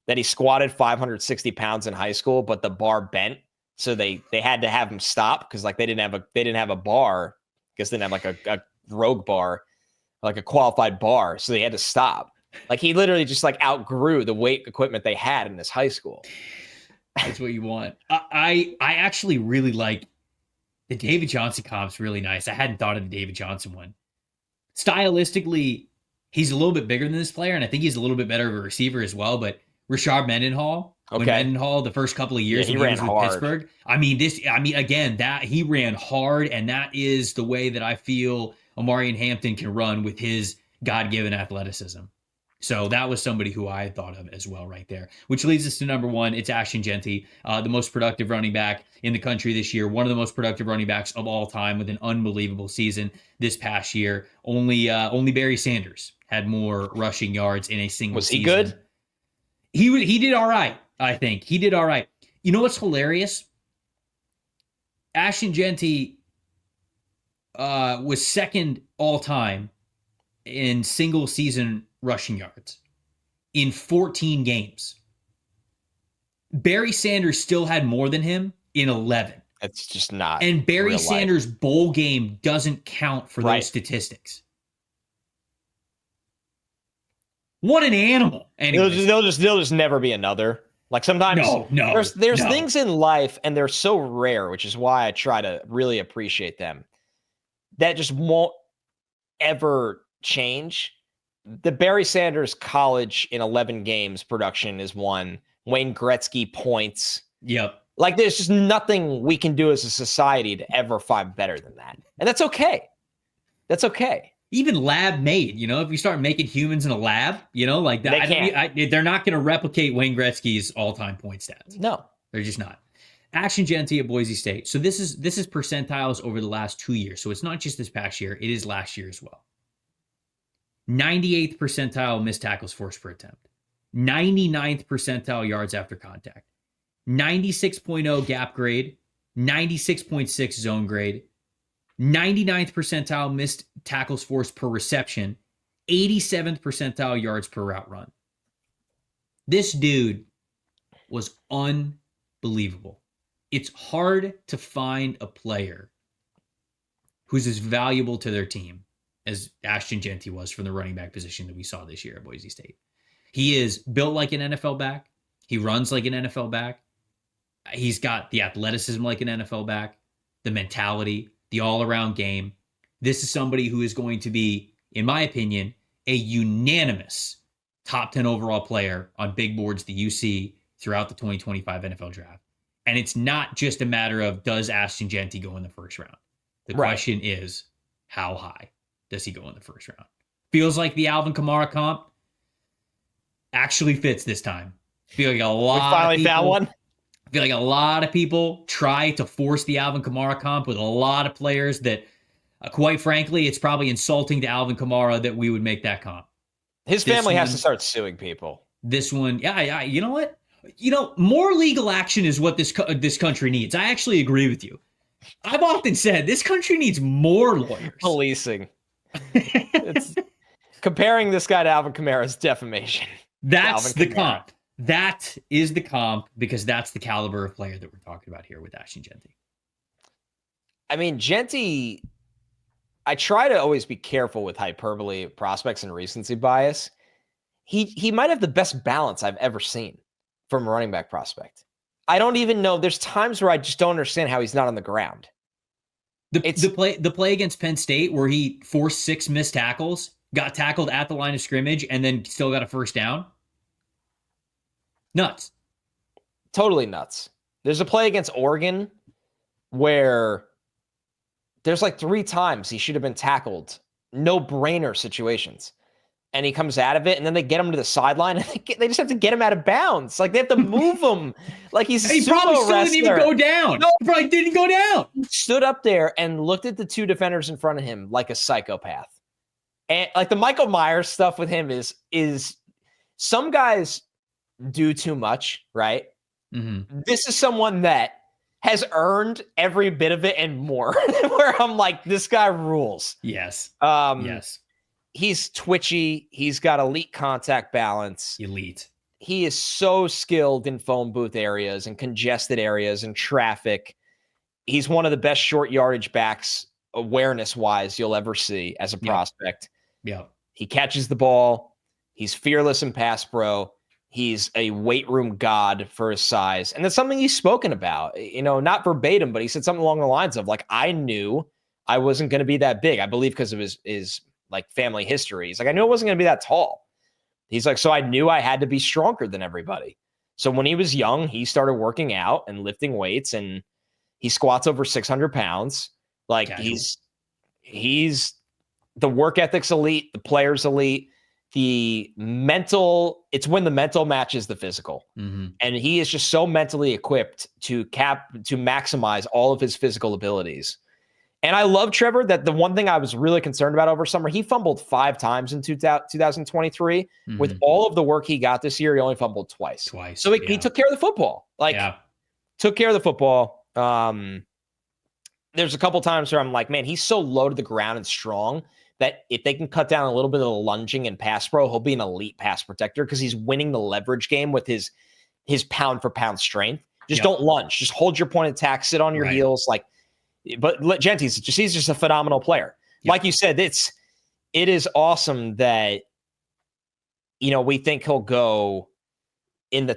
that he squatted 560 pounds in high school, but the bar bent, so they had to have him stop because like they didn't have a bar, because they didn't have like a rogue bar, like a qualified bar, so they had to stop. Like, he literally just like outgrew the weight equipment they had in this high school. That's what you want. I actually really like the David Johnson comp's really nice. I hadn't thought of the David Johnson one. Stylistically, he's a little bit bigger than this player, and I think he's a little bit better of a receiver as well. But Rashard Mendenhall, when Mendenhall the first couple of years he when ran he was with Pittsburgh, again, that he ran hard, and that is the way that I feel Omarion Hampton can run with his God-given athleticism. So that was somebody who I had thought of as well right there, which leads us to number 1. It's Ahston Jeanty, the most productive running back in the country this year, one of the most productive running backs of all time with an unbelievable season this past year. Only Barry Sanders had more rushing yards in a single season. Was he good? He did all right, I think. He did all right. You know what's hilarious? Ahston Jeanty was second all time in single season rushing yards in 14 games. Barry Sanders still had more than him in 11. It's just not. And Barry Sanders' bowl game doesn't count for those statistics. What an animal. Anyways. They'll just never be another. Like sometimes there's things in life, and they're so rare, which is why I try to really appreciate them, that just won't ever change. The Barry Sanders college in 11 games production is one. Wayne Gretzky points. Yep. Like there's just nothing we can do as a society to ever find better than that. And that's okay. That's okay. Even lab made, if you start making humans in a lab, like that, they're not going to replicate Wayne Gretzky's all-time point stats. No, they're just not. Ahston Jeanty at Boise State. So this is percentiles over the last 2 years. So it's not just this past year; it is last year as well. 98th percentile missed tackles forced per attempt, 99th percentile yards after contact, 96.0 gap grade, 96.6 zone grade. 99th percentile missed tackles forced per reception, 87th percentile yards per route run. This dude was unbelievable. It's hard to find a player who's as valuable to their team as Ahston Jeanty was from the running back position that we saw this year at Boise State. He is built like an NFL back. He runs like an NFL back. He's got the athleticism like an NFL back, the mentality, the all-around game. This is somebody who is going to be, in my opinion, a unanimous top 10 overall player on big boards that you see throughout the 2025 NFL draft. And it's not just a matter of, does Ahston Jeanty go in the first round? The question is, how high does he go in the first round? Feels like the Alvin Kamara comp actually fits this time. Feel like a lot we finally of people, found one. I feel like a lot of people try to force the Alvin Kamara comp with a lot of players that, quite frankly, it's probably insulting to Alvin Kamara that we would make that comp. His family has to start suing people. This one, yeah. You know what? More legal action is what this country needs. I actually agree with you. I've often said this country needs more lawyers. Policing. It's comparing this guy to Alvin Kamara is defamation. That's the comp. That is the comp, because that's the caliber of player that we're talking about here with Ahston Jeanty. I mean, Jeanty, I try to always be careful with hyperbole, prospects, and recency bias. He might have the best balance I've ever seen from a running back prospect. I don't even know. There's times where I just don't understand how he's not on the ground. The play against Penn State where he forced 6 missed tackles, got tackled at the line of scrimmage, and then still got a first down. Nuts. Totally nuts. There's a play against Oregon where there's like 3 times he should have been tackled. No-brainer situations. And he comes out of it, and then they get him to the sideline, and they just have to get him out of bounds. Like, they have to move him like he's a He probably still didn't even go down. No, he probably didn't go down. He stood up there and looked at the 2 defenders in front of him like a psychopath. And like the Michael Myers stuff with him is some guys do too much, right? Mm-hmm. This is someone that has earned every bit of it and more. Where I'm like, this guy rules. Yes. Yes. He's twitchy. He's got elite contact balance. Elite. He is so skilled in phone booth areas and congested areas and traffic. He's one of the best short yardage backs, awareness-wise, you'll ever see as a prospect. Yeah. He catches the ball. He's fearless in pass pro. He's a weight room god for his size. And that's something he's spoken about, not verbatim, but he said something along the lines of, like, I knew I wasn't going to be that big. I believe because of his like family history. He's like, I knew I wasn't going to be that tall. He's like, so I knew I had to be stronger than everybody. So when he was young, he started working out and lifting weights, and he squats over 600 pounds. Like he's the work ethic's elite, the player's elite, the mental, it's when the mental matches the physical. Mm-hmm. And he is just so mentally equipped to maximize all of his physical abilities. And I love Trevor that the one thing I was really concerned about over summer, he fumbled 5 times in 2023. Mm-hmm. With all of the work he got this year, he only fumbled twice. So he took care of the football. Took care of the football. there's a couple times where I'm like, man, he's so low to the ground and strong that if they can cut down a little bit of the lunging and pass pro, he'll be an elite pass protector because he's winning the leverage game with his pound for pound strength. Just don't lunge. Just hold your point of attack, sit on your heels. But Jeanty's he's just a phenomenal player. Yep. Like you said, it is awesome that, we think he'll go in the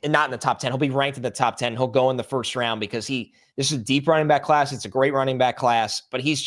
not in the top 10. He'll be ranked in the top 10. He'll go in the first round because this is a deep running back class. It's a great running back class, but he's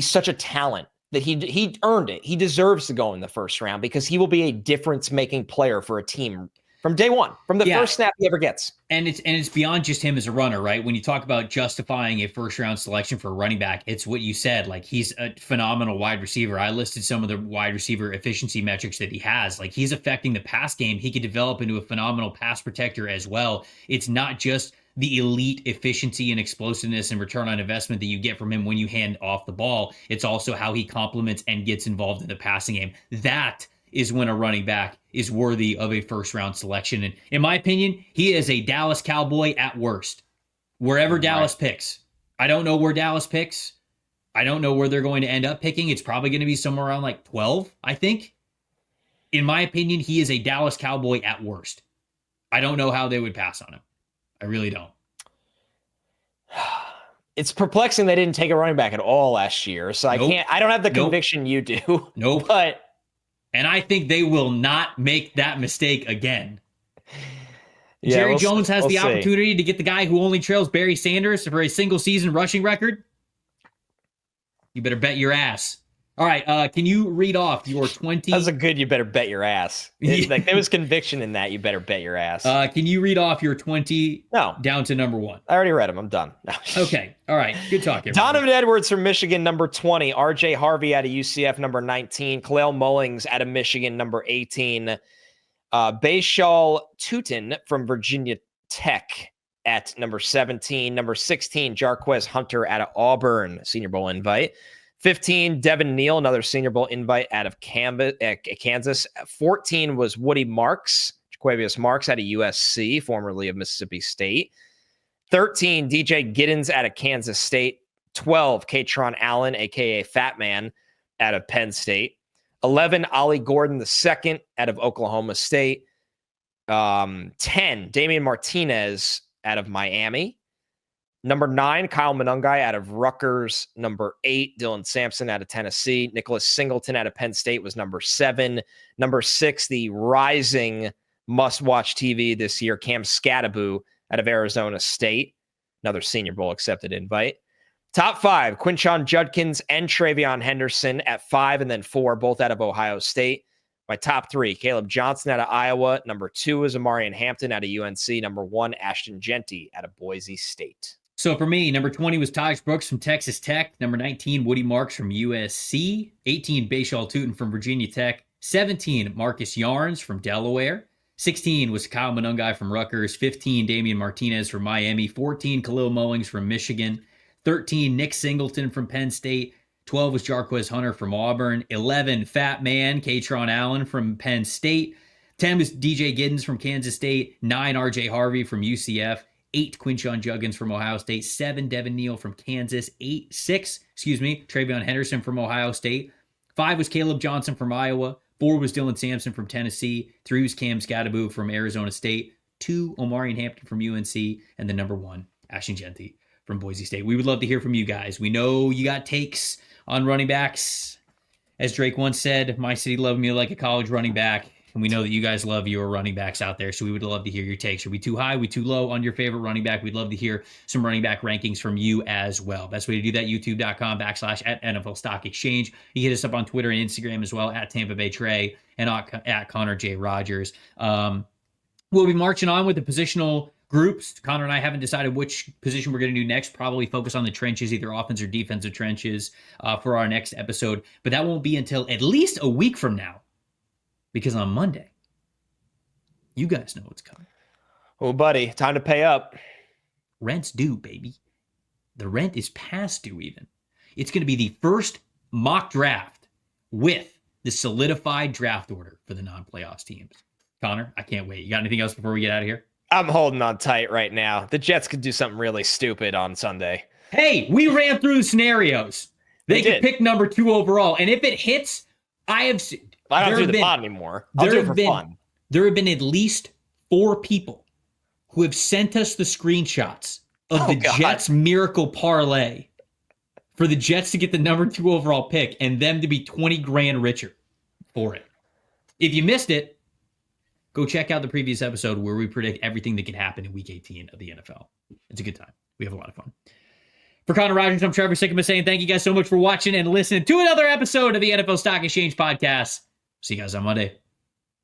such a talent that he earned it. He deserves to go in the first round because he will be a difference-making player for a team from day one, from the first snap he ever gets. And it's beyond just him as a runner, right? When you talk about justifying a first-round selection for a running back, it's what you said. Like, he's a phenomenal wide receiver. I listed some of the wide receiver efficiency metrics that he has. Like, he's affecting the pass game. He could develop into a phenomenal pass protector as well. It's not just the elite efficiency and explosiveness and return on investment that you get from him when you hand off the ball. It's also how he complements and gets involved in the passing game. That is when a running back is worthy of a first-round selection. And in my opinion, he is a Dallas Cowboy at worst. Wherever Dallas picks. I don't know where Dallas picks. I don't know where they're going to end up picking. It's probably going to be somewhere around like 12, I think. In my opinion, he is a Dallas Cowboy at worst. I don't know how they would pass on him. I really don't. It's perplexing they didn't take a running back at all last year. So I don't have the conviction you do. Nope. And I think they will not make that mistake again. Jerry Jones has the opportunity to get the guy who only trails Barry Sanders for a single season rushing record. You better bet your ass. All right, can you read off your 20? That was a good you better bet your ass. There was conviction in that. You better bet your ass. Can you read off your 20 down to number 1? I already read them. I'm done. Okay. All right. Good talk, everybody. Donovan Edwards from Michigan, number 20. RJ Harvey out of UCF, number 19. Kalel Mullings out of Michigan, number 18. Bhayshul Tuten from Virginia Tech at number 17. Number 16, Jarquez Hunter out of Auburn, Senior Bowl invite. 15, Devin Neal, another Senior Bowl invite out of Kansas. 14 was Woody Marks, Jaquavius Marks out of USC, formerly of Mississippi State. 13, DJ Giddens out of Kansas State. 12, Kaytron Allen, a.k.a. Fat Man, out of Penn State. 11, Ollie Gordon II out of Oklahoma State. 10, Damien Martinez out of Miami. Number 9, Kyle Monangai out of Rutgers. Number 8, Dylan Sampson out of Tennessee. Nicholas Singleton out of Penn State was number 7. Number 6, the rising must-watch TV this year, Cam Skattebo out of Arizona State. Another Senior Bowl accepted invite. Top 5, Quinshon Judkins and Treveyon Henderson at 5 and then 4, both out of Ohio State. My top 3, Caleb Johnson out of Iowa. Number 2 is Omarion Hampton out of UNC. Number 1, Ahston Jeanty out of Boise State. So for me, number 20 was Tahj Brooks from Texas Tech. Number 19, Woody Marks from USC. 18, Bhayshul Tuten from Virginia Tech. 17, Marcus Yarns from Delaware. 16 was Kyle Monangai from Rutgers. 15, Damien Martinez from Miami. 14, Kalel Mullings from Michigan. 13, Nick Singleton from Penn State. 12 was Jarquez Hunter from Auburn. 11, Fat Man, Kaytron Allen from Penn State. 10 was DJ Giddens from Kansas State. 9, RJ Harvey from UCF. 8, Quinshon Judkins from Ohio State. 7, Devin Neal from Kansas. 6, Treveyon Henderson from Ohio State. 5 was Caleb Johnson from Iowa. 4 was Dylan Sampson from Tennessee. 3 was Cam Skattebo from Arizona State. 2, Omarion Hampton from UNC. And then number 1, Ahston Jeanty from Boise State. We would love to hear from you guys. We know you got takes on running backs. As Drake once said, my city loved me like a college running back. And we know that you guys love your running backs out there. So we would love to hear your takes. Are we too high? Are we too low on your favorite running back? We'd love to hear some running back rankings from you as well. Best way to do that, youtube.com/NFL Stock Exchange. You hit us up on Twitter and Instagram as well, at Tampa Bay Trey and at Connor J. Rogers. We'll be marching on with the positional groups. Connor and I haven't decided which position we're going to do next. Probably focus on the trenches, either offense or defensive trenches for our next episode. But that won't be until at least a week from now. Because on Monday, you guys know what's coming. Oh, buddy, time to pay up. Rent's due, baby. The rent is past due even. It's going to be the first mock draft with the solidified draft order for the non-playoffs teams. Connor, I can't wait. You got anything else before we get out of here? I'm holding on tight right now. The Jets could do something really stupid on Sunday. Hey, we ran through the scenarios. They could pick number 2 overall. And if it hits, I don't do the pod anymore. I'll do it for fun. There have been at least 4 people who have sent us the screenshots of the Jets miracle parlay for the Jets to get the number 2 overall pick and them to be 20 grand richer for it. If you missed it, go check out the previous episode where we predict everything that could happen in week 18 of the NFL. It's a good time. We have a lot of fun. For Connor Rogers, I'm Trevor Sikkema saying thank you guys so much for watching and listening to another episode of the NFL Stock Exchange Podcast. See you guys on Monday.